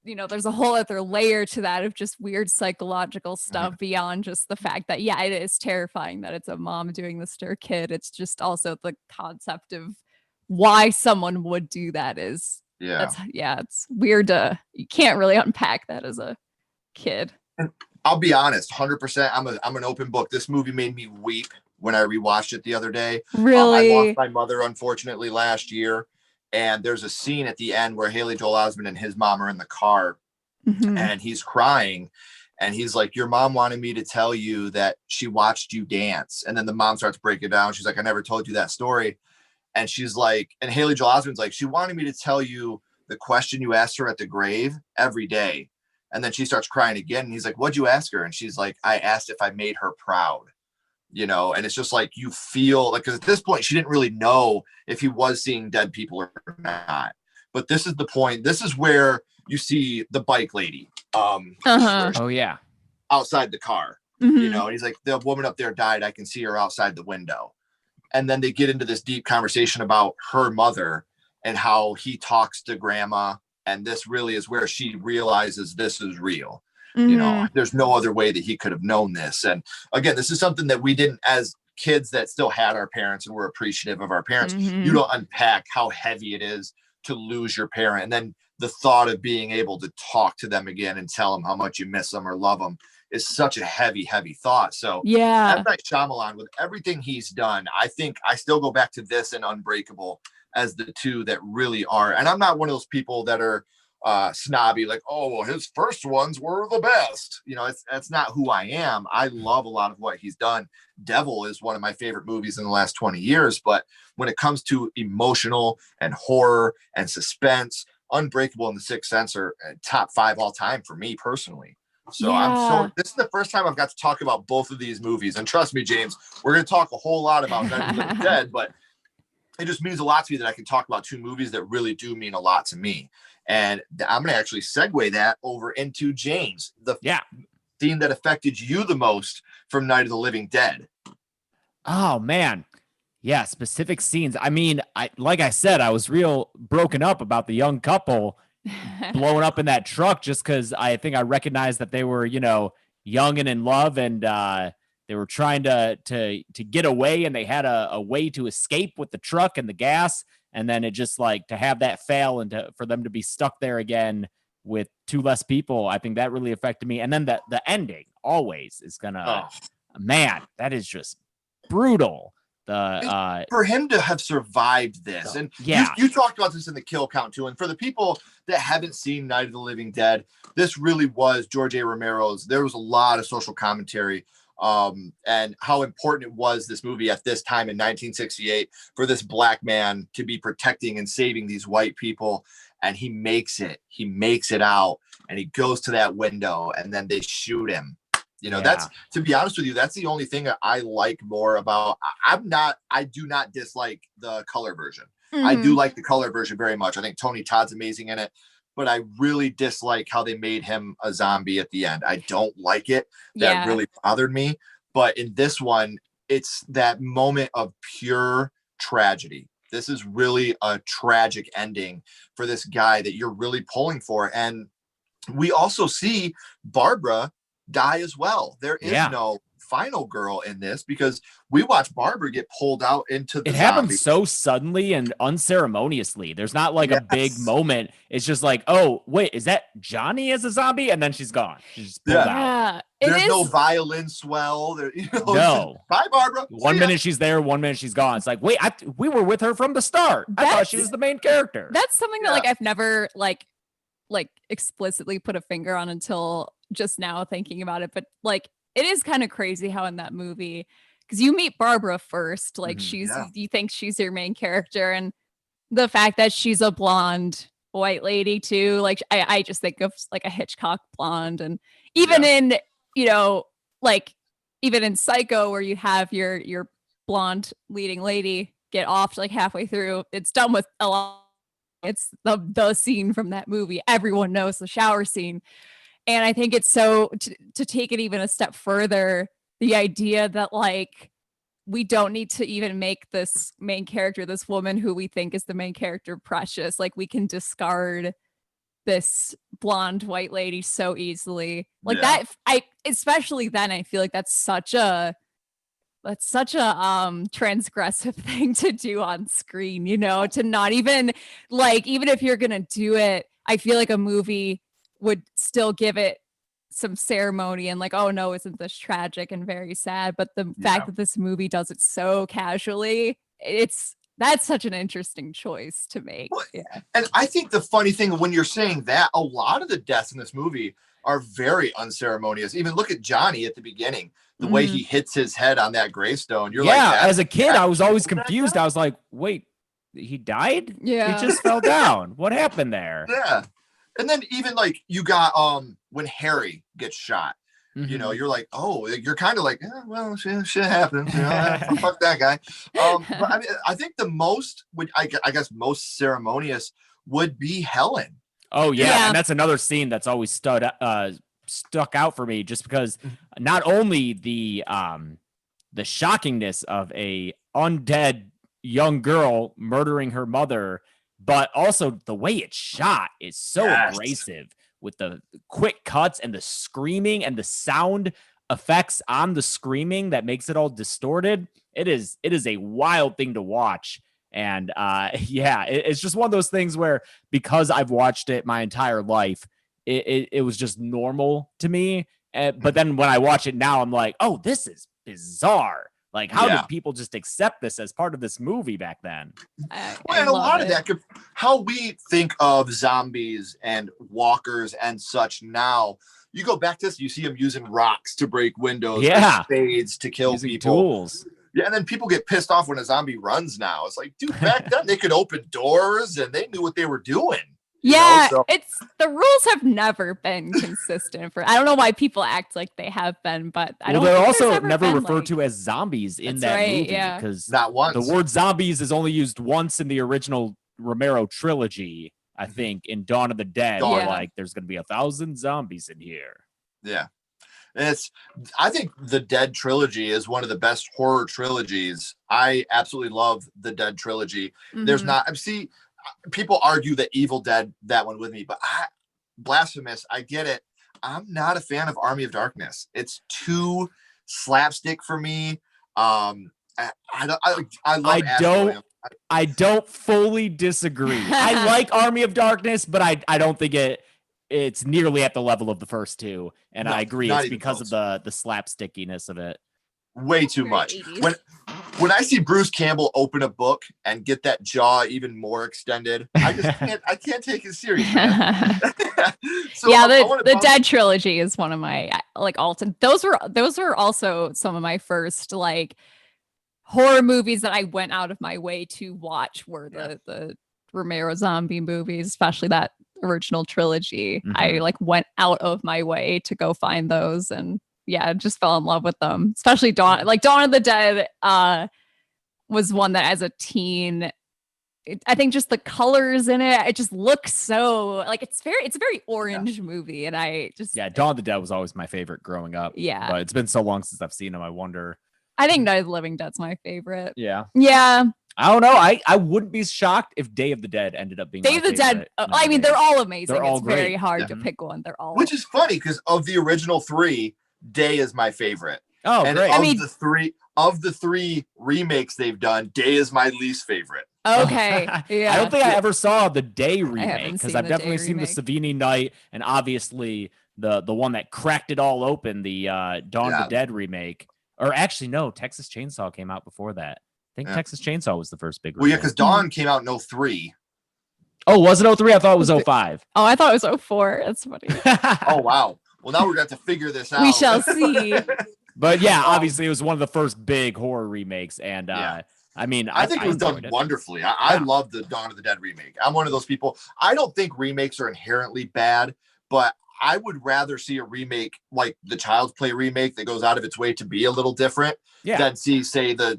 there's a whole other layer to that of just weird psychological stuff beyond just the fact that it is terrifying that it's a mom doing this to her kid. It's just also the concept of why someone would do that is it's weird you can't really unpack that as a kid. And I'll be honest, 100%, I'm an open book. This movie made me weep when I rewatched it the other day. Really? I lost my mother unfortunately last year, and there's a scene at the end where Haley Joel Osment and his mom are in the car and he's crying. And he's like, your mom wanted me to tell you that she watched you dance. And then the mom starts breaking it down. She's like, I never told you that story. And she's like, and Haley Joel Osment's like, she wanted me to tell you the question you asked her at the grave every day. And then she starts crying again. And he's like, what'd you ask her? And she's like, I asked if I made her proud, and it's just like, you feel like, because at this point, she didn't really know if he was seeing dead people or not. But this is the point. This is where you see the bike lady. Oh, yeah. Outside the car, and he's like, the woman up there died. I can see her outside the window. And then they get into this deep conversation about her mother and how he talks to grandma. And this really is where she realizes this is real. There's no other way that he could have known this. And again, this is something that we didn't, as kids that still had our parents and were appreciative of our parents, you don't unpack how heavy it is to lose your parent. And then the thought of being able to talk to them again and tell them how much you miss them or love them is such a heavy thought. So M. Night Shyamalan, with everything he's done, I think I still go back to this and Unbreakable as the two that really are. And I'm not one of those people that are snobby, like, oh, well, his first ones were the best. That's not who I am. I love a lot of what he's done. Devil is one of my favorite movies in the last 20 years. But when it comes to emotional and horror and suspense, Unbreakable and The Sixth Sense are top 5 all time for me personally. So this is the first time I've got to talk about both of these movies. And trust me, James, we're going to talk a whole lot about Night of the Living Dead, but it just means a lot to me that I can talk about 2 movies that really do mean a lot to me. And I'm going to actually segue that over into James, the theme that affected you the most from Night of the Living Dead. Oh, man. Yeah, specific scenes. I mean, like I said, I was real broken up about the young couple blowing up in that truck just because I think I recognized that they were, young and in love, and they were trying to get away, and they had a way to escape with the truck and the gas. And then it just like to have that fail and for them to be stuck there again with 2 less people, I think that really affected me. And then the ending always is gonna, man, that is just brutal. For him to have survived this, and you talked about this in the kill count too. And for the people that haven't seen Night of the Living Dead, this really was George A. Romero's. There was a lot of social commentary and how important it was, this movie at this time in 1968, for this black man to be protecting and saving these white people. And he makes it out, and he goes to that window, and then they shoot him. That's, to be honest with you, that's the only thing that I like more about. I do not dislike the color version. Mm-hmm. I do like the color version very much. I think Tony Todd's amazing in it, but I really dislike how they made him a zombie at the end. I don't like it. That really bothered me. But in this one, it's that moment of pure tragedy. This is really a tragic ending for this guy that you're really pulling for. And we also see Barbara die as well. There is no final girl in this, because we watch Barbara get pulled out into the It happens so suddenly and unceremoniously. There's not like a big moment. It's just like, oh wait, is that Johnny as a zombie? And then she's gone. She's pulled out. There's no violin swell there, no. Bye, Barbara. One minute she's there, 1 minute she's gone. It's like, wait, we were with her from the start. I thought she was the main character. That's something that like I've never like explicitly put a finger on until just now thinking about it. But like, it is kind of crazy how in that movie, because you meet Barbara first, like you think she's your main character, and the fact that she's a blonde white lady too, like I just think of like a Hitchcock blonde. And even in like even in Psycho, where you have your blonde leading lady get off like halfway through, it's done with a lot. It's the scene from that movie everyone knows, the shower scene. And I think it's so to take it even a step further, the idea that like we don't need to even make this main character, this woman who we think is the main character, precious. Like we can discard this blonde white lady so easily. Like that, especially then I feel like that's such a transgressive thing to do on screen, to not even like, even if you're gonna do it, I feel like a movie would still give it some ceremony and like, oh no, isn't this tragic and very sad? But the fact that this movie does it so casually, that's such an interesting choice to make. Well, and I think the funny thing, when you're saying that, a lot of the deaths in this movie are very unceremonious. Even look at Johnny at the beginning, the way he hits his head on that gravestone. You're like, as a kid, I was always confused. I was like, wait, he died? Yeah. He just fell down. What happened there? Yeah. And then even like you got when Harry gets shot, you're like, oh, you're kind of like, well, shit happens. Fuck that guy. But I mean, I think the most I guess most ceremonious would be Helen. Oh yeah, and that's another scene that's always stuck out for me, just because not only the shockingness of a undead young girl murdering her mother, but also the way it's shot is so abrasive, with the quick cuts and the screaming and the sound effects on the screaming that makes it all distorted. It is a wild thing to watch. And it's just one of those things where, because I've watched it my entire life, it was just normal to me. But then when I watch it now, I'm like, oh, this is bizarre. Like, how Yeah. did people just accept this as part of this movie back then? Well, and a lot of that how we think of zombies and walkers and such now. You go back to this, you see them using rocks to break windows, Yeah. or spades to kill Using people. tools. Yeah, and then people get pissed off when a zombie runs now. It's like, dude, back then they could open doors and they knew what they were doing. Yeah, So, it's the rules have never been consistent for. I don't know why people act like they have been, but I don't. They're think also there's ever never been, referred like, to as zombies in That's that right, movie yeah. because not once. the word zombies is only used once in the original Romero trilogy. I think in Dawn of the Dead, Dawn. they're like, there's going to be 1,000 zombies in here. Yeah. I think the Dead trilogy is one of the best horror trilogies. I absolutely love the Dead trilogy. There's not, see, people argue that Evil Dead, that one with me, but Blasphemous, I get it. I'm not a fan of Army of Darkness. It's too slapstick for me. I don't fully disagree. I like Army of Darkness, but I don't think it's nearly at the level of the first two. And I agree, it's because of the slapstickiness of it. Way too much. When I see Bruce Campbell open a book and get that jaw even more extended, I can't take it serious, man. So yeah, the Dead trilogy is one of my like those were also some of my first like horror movies that I went out of my way to watch were the Romero zombie movies, especially that original trilogy. I like went out of my way to go find those, and just fell in love with them. Especially Dawn of the Dead was one that as a teen, I think just the colors in it just looks so like it's a very orange movie, and I just Dawn of the Dead was always my favorite growing up. Yeah, but it's been so long since I've seen them. I wonder. I think Night of the Living Dead's my favorite. Yeah. I don't know. I wouldn't be shocked if Day of the Dead ended up being Day of the Dead. I mean, they're all amazing. They're all it's great. very hard to pick one. They're all, which is funny because of the original three, Day is my favorite. Oh, and great. Of the three remakes they've done, Day is my least favorite. Okay. Yeah. I don't think I ever saw the Day remake because I've definitely seen the remake. Savini Night and obviously the one that cracked it all open, the Dawn of the Dead remake. Or actually, no, Texas Chainsaw came out before that. I think Texas Chainsaw was the first big remake. Well, yeah, because Dawn came out in 03. Oh, was it 03? I thought it was 05. Oh, I thought it was 04. That's funny. Oh, wow. Well, now we're going to have to figure this out. We shall see. But yeah, obviously it was one of the first big horror remakes. And I mean, I think it was done wonderfully. I love the Dawn of the Dead remake. I'm one of those people. I don't think remakes are inherently bad, but I would rather see a remake like the Child's Play remake that goes out of its way to be a little different than see, say, the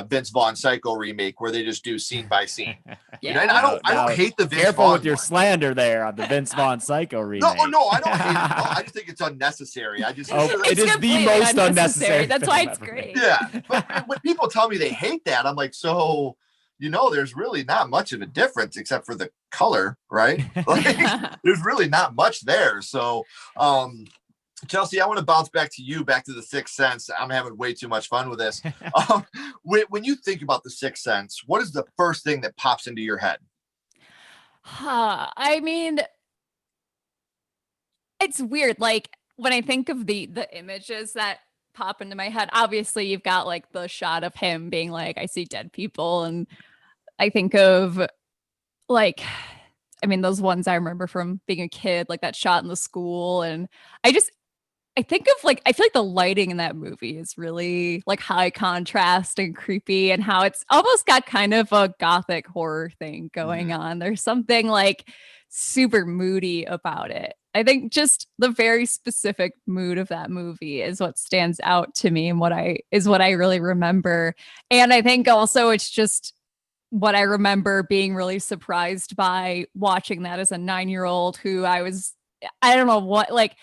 Vince Vaughn Psycho remake where they just do scene by scene. And I don't hate the Vince Careful Vaughn with your one. slander there on the Vince Vaughn Psycho remake. No, I don't hate it. I just think it's unnecessary. It is the most unnecessary. That's why it's great. Yeah, but when people tell me they hate that, I'm like, so. There's really not much of a difference except for the color, right? Like, there's really not much there. So, Chelsea, I want to bounce back to the Sixth Sense. I'm having way too much fun with this. When you think about the Sixth Sense, what is the first thing that pops into your head? I mean, it's weird. Like when I think of the images that pop into my head, obviously you've got like the shot of him being like, I see dead people, and I think of like, I mean, those ones I remember from being a kid, like that shot in the school, and I think of like, I feel like the lighting in that movie is really like high contrast and creepy, and how it's almost got kind of a gothic horror thing going on. There's something like super moody about it. I think just the very specific mood of that movie is what stands out to me and what I really remember. And I think also it's just what I remember being really surprised by watching that as a 9-year-old who I don't know what, like,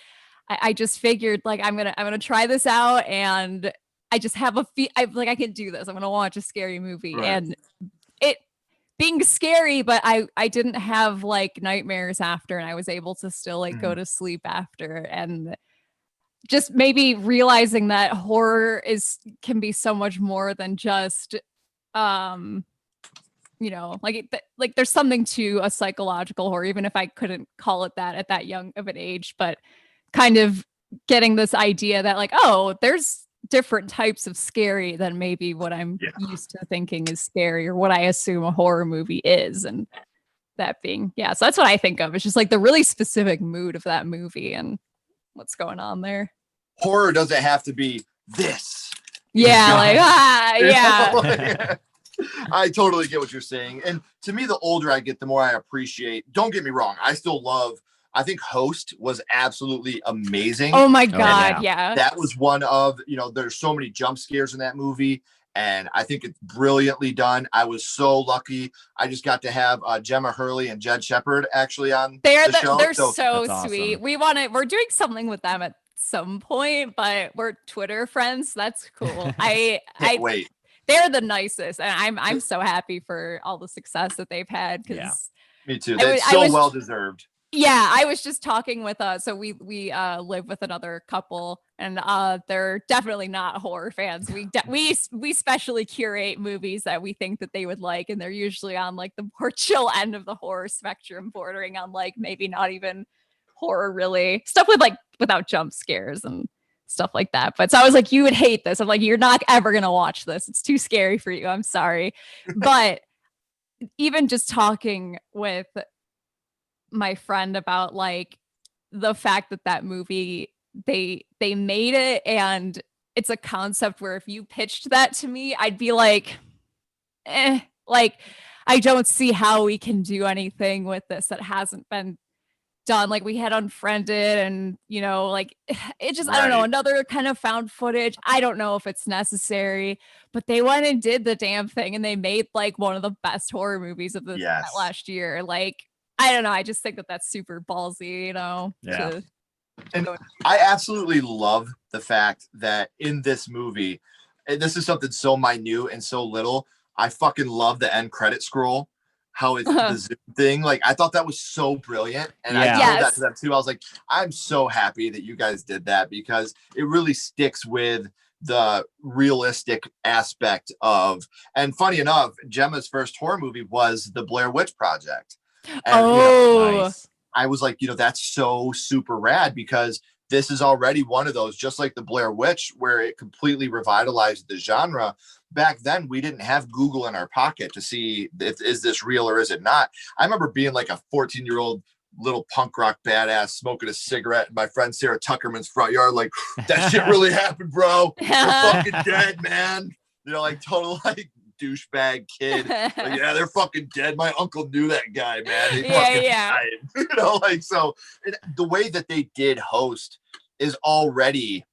I just figured like, I'm going to try this out, and I just have I can do this. I'm going to watch a scary movie. Right. And it being scary, but I didn't have like nightmares after, and I was able to still like go to sleep after, and just maybe realizing that horror can be so much more than just like there's something to a psychological horror, even if I couldn't call it that at that young of an age, but kind of getting this idea that like, oh, there's different types of scary than maybe what I'm used to thinking is scary or what I assume a horror movie is. And that being, so that's what I think of. It's just like the really specific mood of that movie and what's going on there. Horror doesn't have to be this. Yeah, like, Like, I totally get what you're saying. And to me, the older I get, the more I appreciate. Don't get me wrong. I still love, I think Host was absolutely amazing. Oh my God. Yeah. That was one of, there's so many jump scares in that movie. And I think it's brilliantly done. I was so lucky. I just got to have Gemma Hurley and Jed Shepard actually on the show. They're so awesome. sweet. We're doing something with them at some point, but we're Twitter friends. That's cool. I wait. They're the nicest, and I'm so happy for all the success that they've had. Because me too. That's so well deserved. Yeah, I was just talking with so we live with another couple, and they're definitely not horror fans. We specially curate movies that we think that they would like, and they're usually on like the more chill end of the horror spectrum, bordering on like maybe not even horror, really stuff with like without jump scares and stuff like that. But so I was like, you would hate this. I'm like, you're not ever gonna watch this. It's too scary for you. I'm sorry. But even just talking with my friend about like the fact that movie, they made it, and it's a concept where if you pitched that to me, I'd be like, like I don't see how we can do anything with this that hasn't been done. Like we had Unfriended, and like it just, I don't know, another kind of found footage. I don't know if it's necessary, but they went and did the damn thing, and they made like one of the best horror movies of that last year. Like, I don't know, I just think that that's super ballsy, And I absolutely love the fact that in this movie, and this is something so minute and so little, I fucking love the end credit scroll. How it's the Zoom thing. Like, I thought that was so brilliant. And I told that to them too. I was like, I'm so happy that you guys did that, because it really sticks with the realistic aspect of, and funny enough, Gemma's first horror movie was the Blair Witch Project. And, nice. I was like, that's so super rad, because this is already one of those, just like the Blair Witch, where it completely revitalized the genre. Back then, we didn't have Google in our pocket to see if is this real or is it not. I remember being like a 14-year-old little punk rock badass smoking a cigarette in my friend Sarah Tuckerman's front yard, like, that shit really happened, bro. They're fucking dead, man. Like total like douchebag kid. Like, yeah, they're fucking dead. My uncle knew that guy, man. He fucking died. Like, so the way that they did Host is already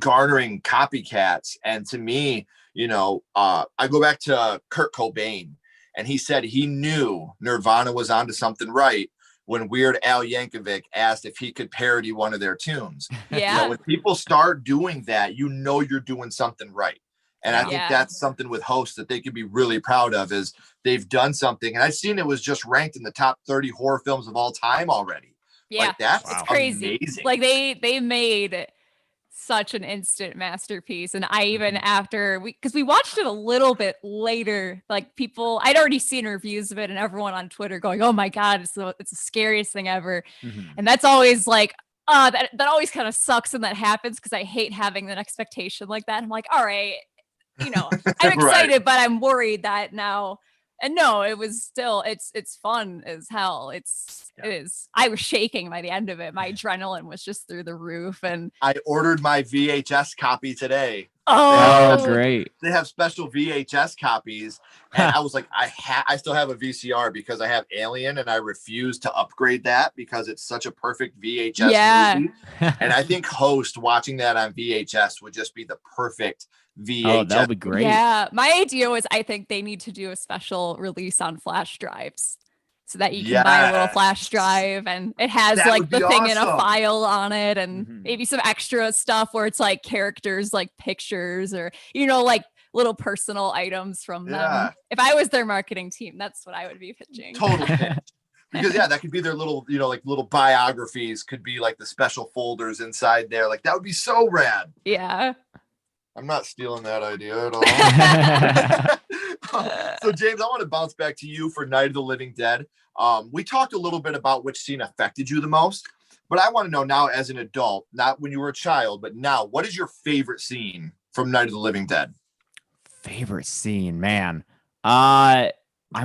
garnering copycats. And to me, I go back to Kurt Cobain, and he said he knew Nirvana was onto something right when Weird Al Yankovic asked if he could parody one of their tunes. When people start doing that, you're doing something right. And I think that's something with Host that they could be really proud of, is they've done something. And I've seen it was just ranked in the top 30 horror films of all time already. Yeah, like, that's crazy. amazing. Like they made such an instant masterpiece. And I even after because we watched it a little bit later, like I'd already seen reviews of it, and everyone on Twitter going, oh my God, it's the scariest thing ever. And that's always like, that always kind of sucks when that happens, because I hate having an expectation like that. I'm like, all right, I'm excited, but I'm worried that now. And no, it was still, it's fun as hell. It is. I was shaking by the end of it. My adrenaline was just through the roof. And I ordered my VHS copy today. Oh, great. They have special VHS copies. And I was like, I still have a VCR because I have Alien, and I refuse to upgrade that because it's such a perfect VHS movie. And I think Host, watching that on VHS would just be the perfect VHS. Oh, that would be great. Yeah, my idea was, I think they need to do a special release on flash drives, so that you can buy a little flash drive, and it has like the thing in a file on it, and maybe some extra stuff where it's like characters, like pictures, or like little personal items from them. If I was their marketing team, that's what I would be pitching. Totally. Because that could be their little, like little biographies, could be like the special folders inside there. Like, that would be so rad. Yeah. I'm not stealing that idea at all. So James, I want to bounce back to you for Night of the Living Dead. We talked a little bit about which scene affected you the most, but I want to know now, as an adult, not when you were a child, but now, what is your favorite scene from Night of the Living Dead? Favorite scene, man. I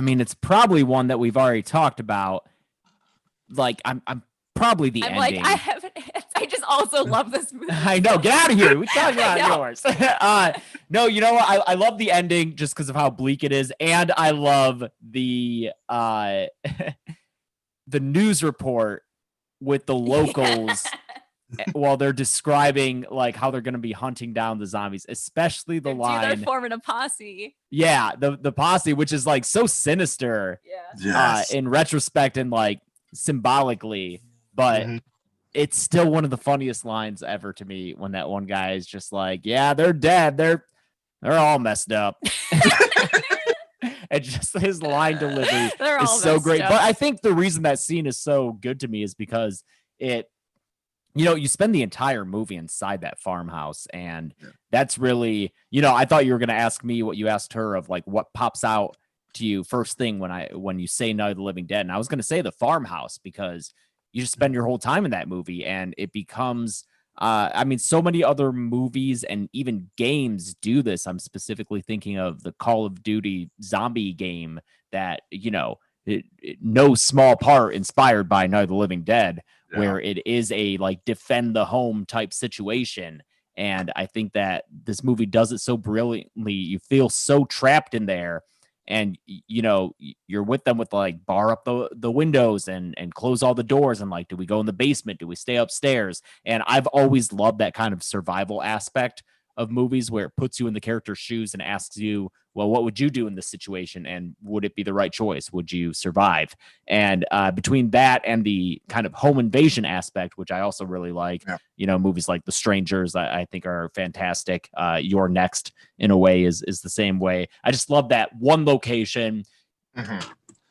mean, it's probably one that we've already talked about. Like, I'm probably the ending. Like, I haven't. I just also love this movie. I know. Get out of here. We talked about yours. No, you know what? I love the ending just because of how bleak it is, and I love the the news report with the locals while they're describing like how they're going to be hunting down the zombies, especially the line. They're forming a posse. Yeah, the posse, which is like so sinister. Yeah. Yes. In retrospect and like symbolically, but it's still one of the funniest lines ever to me when that one guy is just like, yeah, they're dead. They're all messed up. And just his line delivery is so great. But I think the reason that scene is so good to me is because it, you know, you spend the entire movie inside that farmhouse, and that's really, you know, I thought you were going to ask me what you asked her of like what pops out to you first thing when you say Night of the Living Dead. And I was going to say the farmhouse because you just spend your whole time in that movie, and it becomes I mean, so many other movies and even games do this. I'm specifically thinking of the Call of Duty zombie game that, you know, no small part inspired by Night of the Living Dead, where it is a like defend the home type situation. And I think that this movie does it so brilliantly. You feel so trapped in there, and you know, you're with them with like bar up the windows and close all the doors, and like, do we go in the basement? Do we stay upstairs? And I've always loved that kind of survival aspect of movies where it puts you in the character's shoes and asks you, well, what would you do in this situation? And would it be the right choice? Would you survive? And between that and the kind of home invasion aspect, which I also really like, you know, movies like The Strangers, I think are fantastic. You're Next, in a way, is the same way. I just love that one location,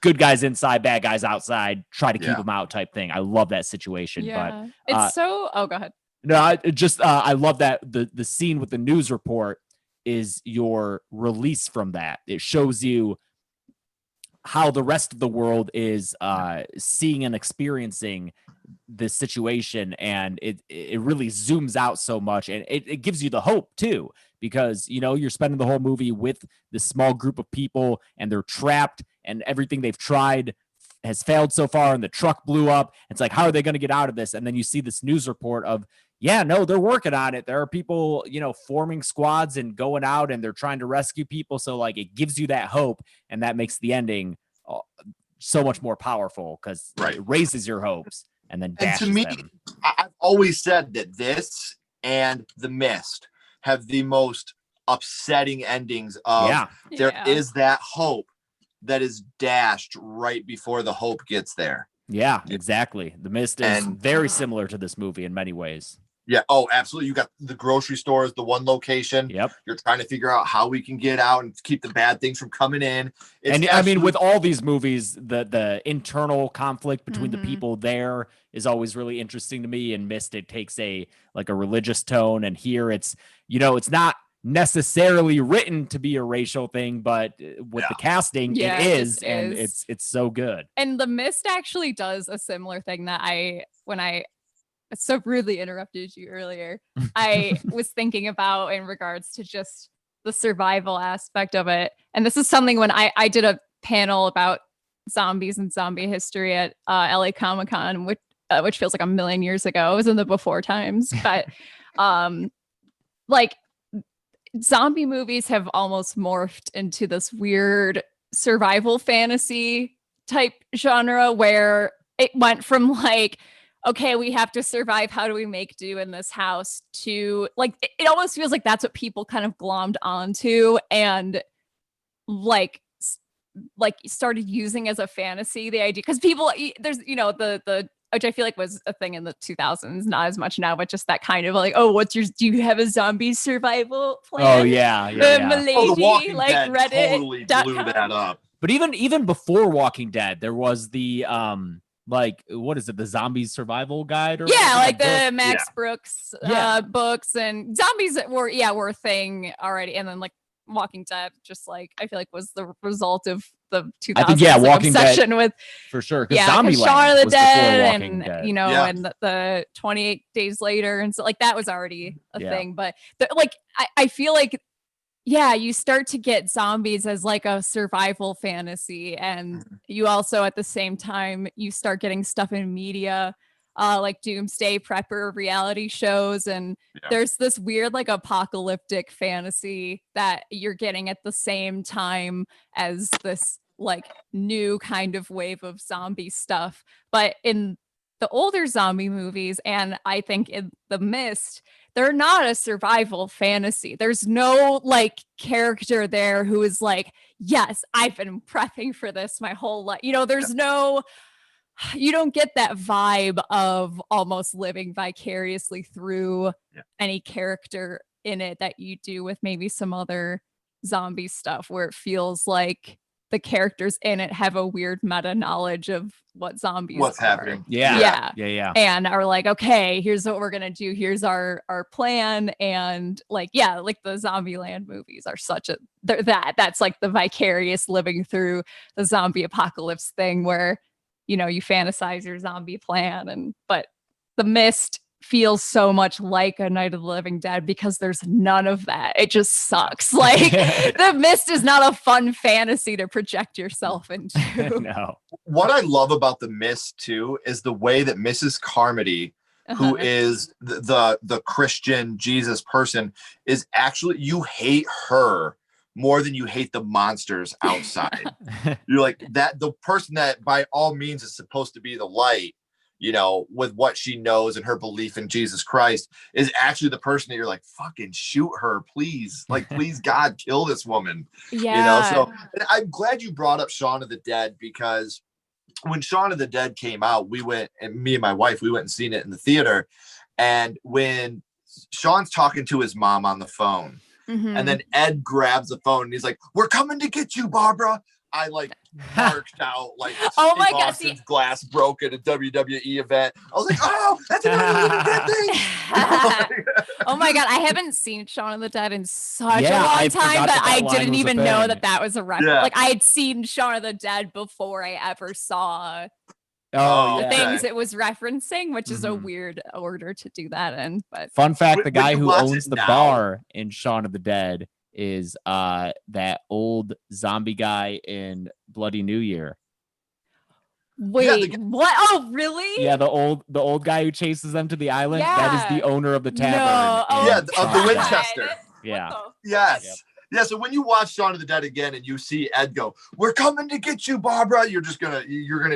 good guys inside, bad guys outside, try to keep them out type thing. I love that situation. Yeah. But It's so, go ahead. No, I love that the scene with the news report is your release from that. It shows you how the rest of the world is seeing and experiencing this situation, and it really zooms out so much, and it gives you the hope too, because you know you're spending the whole movie with this small group of people, and they're trapped, and everything they've tried has failed so far, and the truck blew up. It's like, how are they going to get out of this? And then you see this news report of, yeah, no, they're working on it. There are people, you know, forming squads and going out, and they're trying to rescue people. So like, it gives you that hope, and that makes the ending so much more powerful because it raises your hopes and then dashes and to me, them. I've always said that this and The Mist have the most upsetting endings of there is that hope that is dashed right before the hope gets there. Yeah, exactly. The Mist is very similar to this movie in many ways. Yeah. Oh, absolutely. You got the grocery store is the one location. Yep. You're trying to figure out how we can get out and keep the bad things from coming in. And I mean, with all these movies, the internal conflict between the people there is always really interesting to me. In Mist, it takes a religious tone, and here it's, you know, it's not necessarily written to be a racial thing, but with the casting, it is, and it's so good. And The Mist actually does a similar thing that I so rudely interrupted you earlier. I was thinking about in regards to just the survival aspect of it. And this is something when I did a panel about zombies and zombie history at LA Comic-Con, which feels like a million years ago. It was in the before times, but like zombie movies have almost morphed into this weird survival fantasy type genre where it went from like, okay, we have to survive. How do we make do in this house? To like, it almost feels like that's what people kind of glommed onto and like started using as a fantasy, the idea. Because people, there's, you know, the which I feel like was a thing in the 2000s, not as much now, but just that kind of like, oh, do you have a zombie survival plan? Oh yeah. The Walking like Dead Reddit. totally blew that up. But even before Walking Dead, there was the like, what is it, the zombie survival guide? Or like the Max Brooks books, and zombies were a thing already. And then like Walking Dead, just like I feel like was the result of the 2000s I think, like, Walking obsession Dead, with for sure. Shaun of Zombieland the was Dead before Walking and Dead. and the 28 Days Later, and so like that was already a thing. But like I feel like you start to get zombies as like a survival fantasy, and you also at the same time you start getting stuff in media, like doomsday prepper reality shows, and there's this weird like apocalyptic fantasy that you're getting at the same time as this like new kind of wave of zombie stuff. But in the older zombie movies, and I think in The Mist, they're not a survival fantasy. There's no like character there who is like, yes, I've been prepping for this my whole life. There's no, you don't get that vibe of almost living vicariously through any character in it that you do with maybe some other zombie stuff, where it feels like the characters in it have a weird meta knowledge of what's happening. Yeah. And are like, okay, here's what we're gonna do, here's our plan. And like like the Zombieland movies are that's like the vicarious living through the zombie apocalypse thing, where you fantasize your zombie plan. But The Mist feels so much like a Night of the Living Dead because there's none of that. It just sucks. Like The Mist is not a fun fantasy to project yourself into. No. What I love about The Mist too is the way that Mrs. Carmody, who is the Christian Jesus person, is actually, you hate her more than you hate the monsters outside. You're like, that the person that by all means is supposed to be the light, with what she knows and her belief in Jesus Christ, is actually the person that you're like, fucking shoot her, please. Like, please, God, kill this woman. So and I'm glad you brought up Shaun of the Dead, because when Shaun of the Dead came out, we went, and me and my wife, we went and seen it in the theater. And when Sean's talking to his mom on the phone, and then Ed grabs the phone and he's like, "We're coming to get you, Barbara." I like marched out like oh my God, Austin's glass broke at a WWE event. I was like, "Oh, that's another good thing." Oh my God, I haven't seen Shaun of the Dead in such a Yeah, long I time forgot that that I line didn't was a even know thing. that was a reference. Yeah. Like I had seen Shaun of the Dead before I ever saw Oh, the yeah. things it was referencing, which is a weird order to do that in. But fun fact, the When guy you who watch owns it the now- bar in Shaun of the Dead is that old zombie guy in Bloody New Year. wait, what? Oh, really? Yeah, the old guy who chases them to the island. Yeah. That is the owner of the tavern. No. Oh, Yeah, in of Shaun the Dead. Winchester. Yeah. Yes. Yep. Yeah, so when you watch Shaun of the Dead again and you see Ed go, "We're coming to get you, Barbara," you're gonna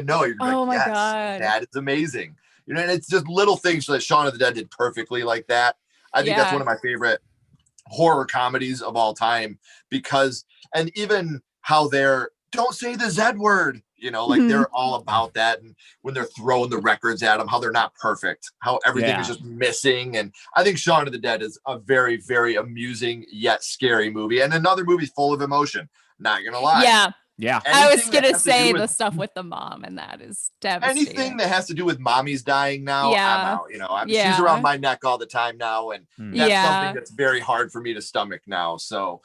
know. You're gonna Oh be my like, "Yes, God. that is amazing." And it's just little things that Shaun of the Dead did perfectly like that. I think that's one of my favorite horror comedies of all time, because, and even how they're, don't say the Z word, like they're all about that. And when they're throwing the records at them, how they're not perfect, how everything is just missing. And I think Shaun of the Dead is a very, very amusing yet scary movie, and another movie full of emotion. Not gonna lie. Yeah. I was Anything gonna that has to do say with- the stuff with the mom, and that is devastating. anything that has to do with mommies dying now, Yeah. I'm out. Yeah. She's around my neck all the time now, and that's something that's very hard for me to stomach now. So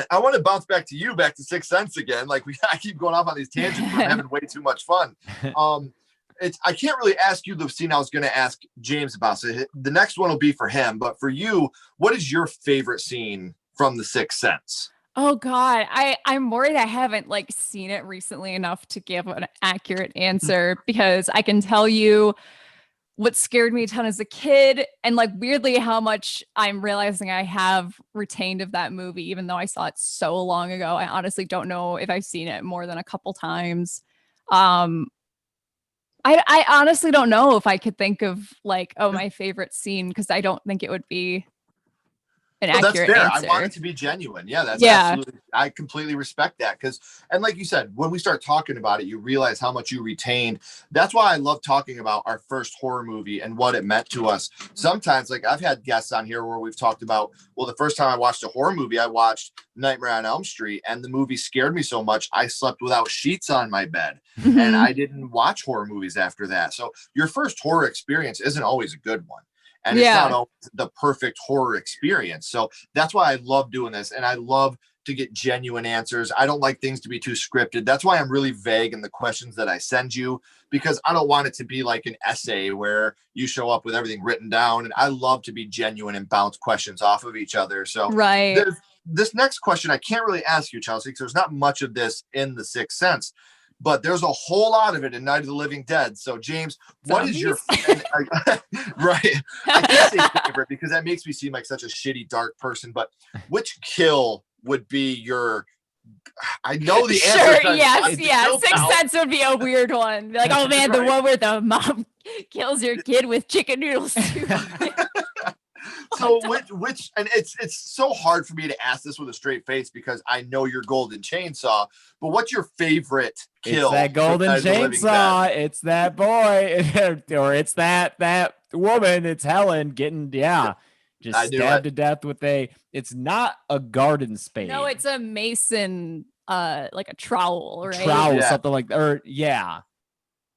I want to bounce back to Sixth Sense again. Like I keep going off on these tangents, but I'm having way too much fun. I can't really ask you the scene I was going to ask James about. So the next one will be for him, but for you, what is your favorite scene from The Sixth Sense? Oh God, I'm worried I haven't like seen it recently enough to give an accurate answer, because I can tell you what scared me a ton as a kid, and like weirdly how much I'm realizing I have retained of that movie, even though I saw it so long ago. I honestly don't know if I've seen it more than a couple times. I honestly don't know if I could think of like, my favorite scene, because I don't think it would be an accurate that's fair. answer. I want it to be genuine. Yeah, that's Yeah. absolutely. I completely respect that, and like you said, when we start talking about it, you realize how much you retained. That's why I love talking about our first horror movie and what it meant to us. Sometimes, like I've had guests on here where we've talked about, well, the first time I watched a horror movie, I watched Nightmare on Elm Street, and the movie scared me so much I slept without sheets on my bed, and I didn't watch horror movies after that. So your first horror experience isn't always a good one. and it's not always the perfect horror experience. So that's why I love doing this, and I love to get genuine answers. I don't like things to be too scripted. That's why I'm really vague in the questions that I send you, because I don't want it to be like an essay where you show up with everything written down. And I love to be genuine and bounce questions off of each other. So this next question, I can't really ask you, Chelsea, because there's not much of this in The Sixth Sense, but there's a whole lot of it in Night of the Living Dead. So James, what is your right? I can't say favorite because that makes me seem like such a shitty dark person, but which kill would be your, I know the answer. Sure, yes. Sixth Sense would be a weird one. Be like, oh man, the one where the mom kills your kid with chicken noodle soup. So which, and it's so hard for me to ask this with a straight face because I know your golden chainsaw, but what's your favorite kill? It's that golden chainsaw. It's that boy, or it's that woman. It's Helen getting, just stabbed to death with it's not a garden spade. No, it's a mason, like a trowel, right? Something like that. Or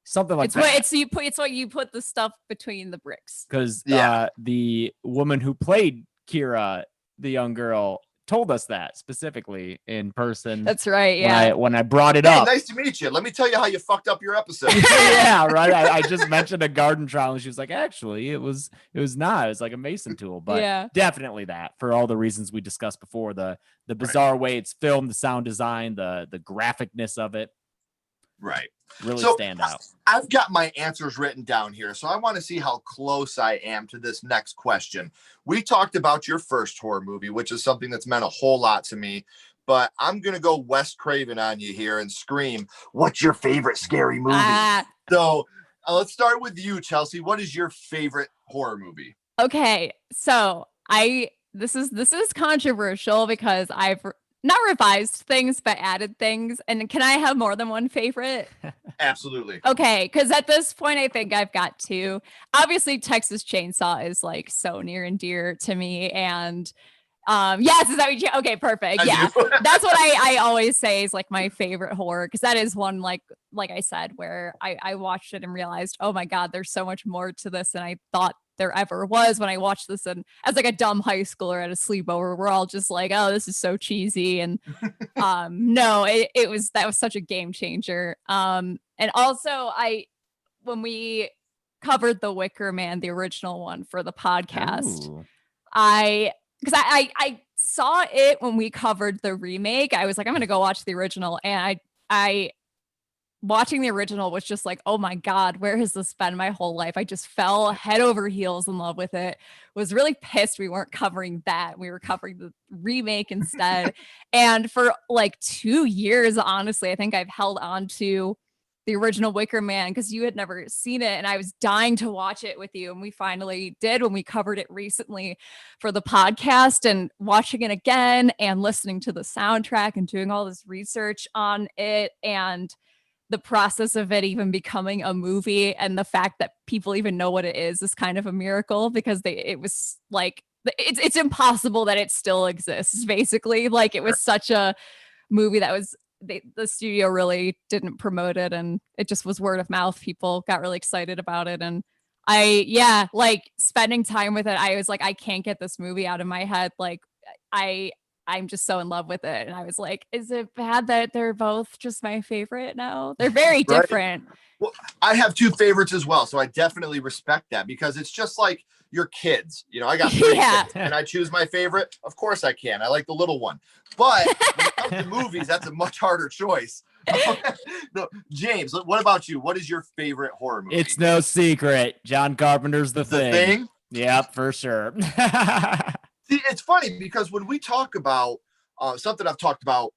something like that. It's what you put the stuff between the bricks. Because the woman who played Kira, the young girl, told us that specifically in person. That's right. Yeah. When I brought it up. Nice to meet you. Let me tell you how you fucked up your episode. Right. I just mentioned a garden trowel, and she was like, "Actually, it was not. It was like a mason tool." But definitely that, for all the reasons we discussed before, the bizarre way it's filmed, the sound design, the graphicness of it. Right. Really stand out. I've got my answers written down here, so I want to see how close I am to this next question. We talked about your first horror movie, which is something that's meant a whole lot to me, but I'm going to go Wes Craven on you here and Scream. What's your favorite scary movie? So let's start with you, Chelsea. What is your favorite horror movie? Okay, so this is controversial because I've not revised things, but added things. And can I have more than one favorite? Absolutely. Okay, because at this point, I think I've got two. Obviously, Texas Chainsaw is like so near and dear to me. And yes, is that what you? Okay, perfect. Yeah, that's what I always say is like my favorite horror, because that is one like I said where I watched it and realized, oh my God, there's so much more to this than I thought there ever was when I watched this, and as like a dumb high schooler at a sleepover, we're all just like, oh, this is so cheesy. And no, that was such a game changer. And also when we covered the Wicker Man, the original one for the podcast, because I saw it when we covered the remake. I was like, I'm gonna go watch the original, and I watching the original was just like, oh my God, where has this been my whole life? I just fell head over heels in love with it. Was really pissed we weren't covering that. We were covering the remake instead. And for like 2 years, honestly, I think I've held on to the original Wicker Man because you had never seen it, and I was dying to watch it with you. And we finally did when we covered it recently for the podcast, and watching it again and listening to the soundtrack and doing all this research on it, and the process of it even becoming a movie, and the fact that people even know what it is kind of a miracle, because it was like, it's impossible that it still exists, basically. Like, it was such a movie that was, the studio really didn't promote it, and it just was word of mouth. People got really excited about it, and like spending time with it, I was like, I can't get this movie out of my head. Like, I'm just so in love with it. And I was like, is it bad that they're both just my favorite now? They're very different. Well, I have two favorites as well, so I definitely respect that, because it's just like your kids. You know, I got 3 kids. Can I choose my favorite? Of course I can. I like the little one. But when it comes to movies, that's a much harder choice. No, James, what about you? What is your favorite horror movie? It's no secret. John Carpenter's The Thing. Yep, for sure. See, it's funny because when we talk about something I've talked about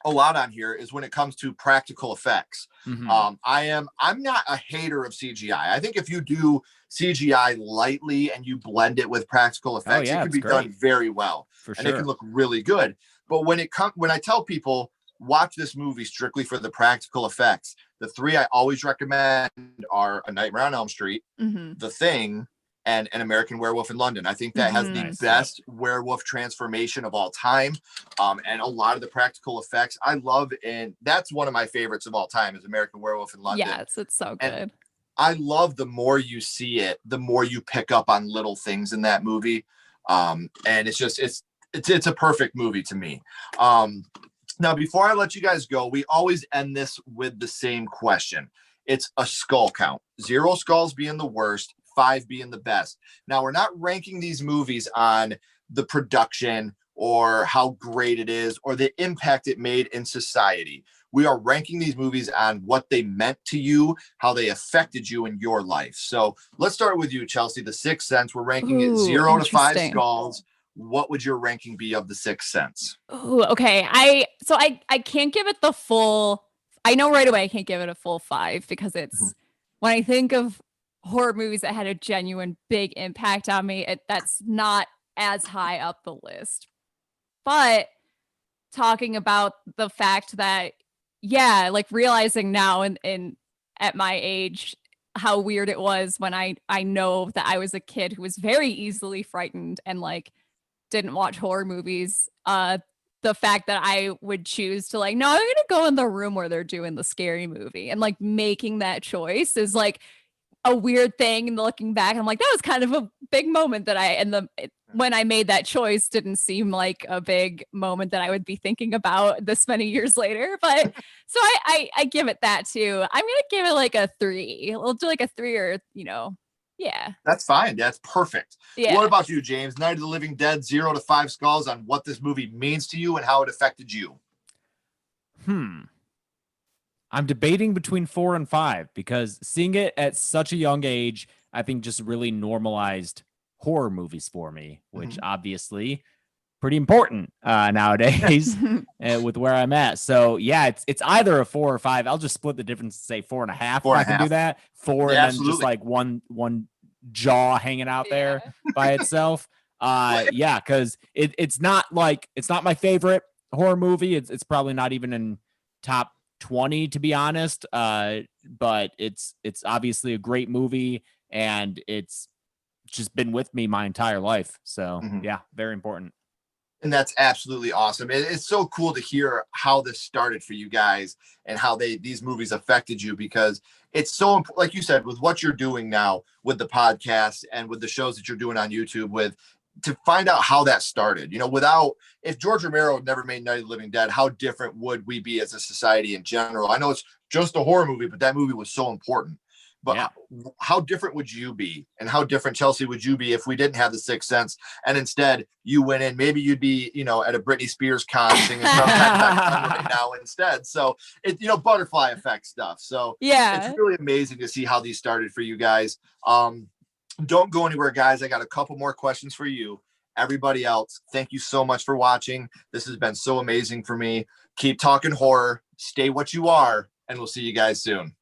a lot on here is when it comes to practical effects. Mm-hmm. I'm not a hater of CGI. I think if you do CGI lightly and you blend it with practical effects, it can be done very well. And it can look really good. But when I tell people watch this movie strictly for the practical effects, the 3 I always recommend are A Nightmare on Elm Street, The Thing, and An American Werewolf in London. I think that has the best werewolf transformation of all time. And a lot of the practical effects I love. And that's one of my favorites of all time is American Werewolf in London. Yes, it's so good. I love the more you see it, the more you pick up on little things in that movie. And it's just, it's a perfect movie to me. Now, before I let you guys go, we always end this with the same question. It's a skull count. 0 skulls being the worst, 5 being the best. Now, we're not ranking these movies on the production or how great it is or the impact it made in society. We are ranking these movies on what they meant to you, how they affected you in your life. So let's start with you, Chelsea. The Sixth Sense. We're ranking it 0 to 5 skulls. What would your ranking be of The Sixth Sense? Ooh, okay. I can't give it the full. I know right away I can't give it a full 5 because it's when I think of horror movies that had a genuine big impact on me, that's not as high up the list. But talking about the fact that, yeah, like realizing now in at my age how weird it was when I know that I was a kid who was very easily frightened and like didn't watch horror movies. The fact that I would choose to like, no, I'm gonna go in the room where they're doing the scary movie, and like making that choice is like a weird thing. And looking back, I'm like, that was kind of a big moment that when I made that choice didn't seem like a big moment that I would be thinking about this many years later. But so I give it that too. I'm gonna give it like a 3. We'll do like a 3 or yeah. That's fine. That's perfect. Yeah. What about you, James? Night of the Living Dead, 0 to 5 skulls on what this movie means to you and how it affected you. I'm debating between 4 and 5 because seeing it at such a young age, I think just really normalized horror movies for me, which obviously pretty important nowadays with where I'm at. So yeah, it's either a 4 or 5. I'll just split the difference and say 4.5. 4 if I and a can do half. that. 4 Yeah, and then just like one jaw hanging out there by itself. Yeah, because it's not my favorite horror movie. It's probably not even in top 20 to be honest. But it's obviously a great movie and it's just been with me my entire life. So yeah, very important. And that's absolutely awesome. It's so cool to hear how this started for you guys and how these movies affected you, because it's so important, like you said, with what you're doing now with the podcast and with the shows that you're doing on YouTube, with to find out how that started. If George Romero never made Night of the Living Dead, how different would we be as a society in general? I know it's just a horror movie, but that movie was so important. But how different would you be, and how different, Chelsea, would you be if we didn't have The Sixth Sense and instead you went in? Maybe you'd be, at a Britney Spears con singing some right now instead. So it, butterfly effect stuff. So yeah, it's really amazing to see how these started for you guys. Don't go anywhere, guys. I got a couple more questions for you. Everybody else, thank you so much for watching. This has been so amazing for me. Keep talking horror, stay what you are, and we'll see you guys soon.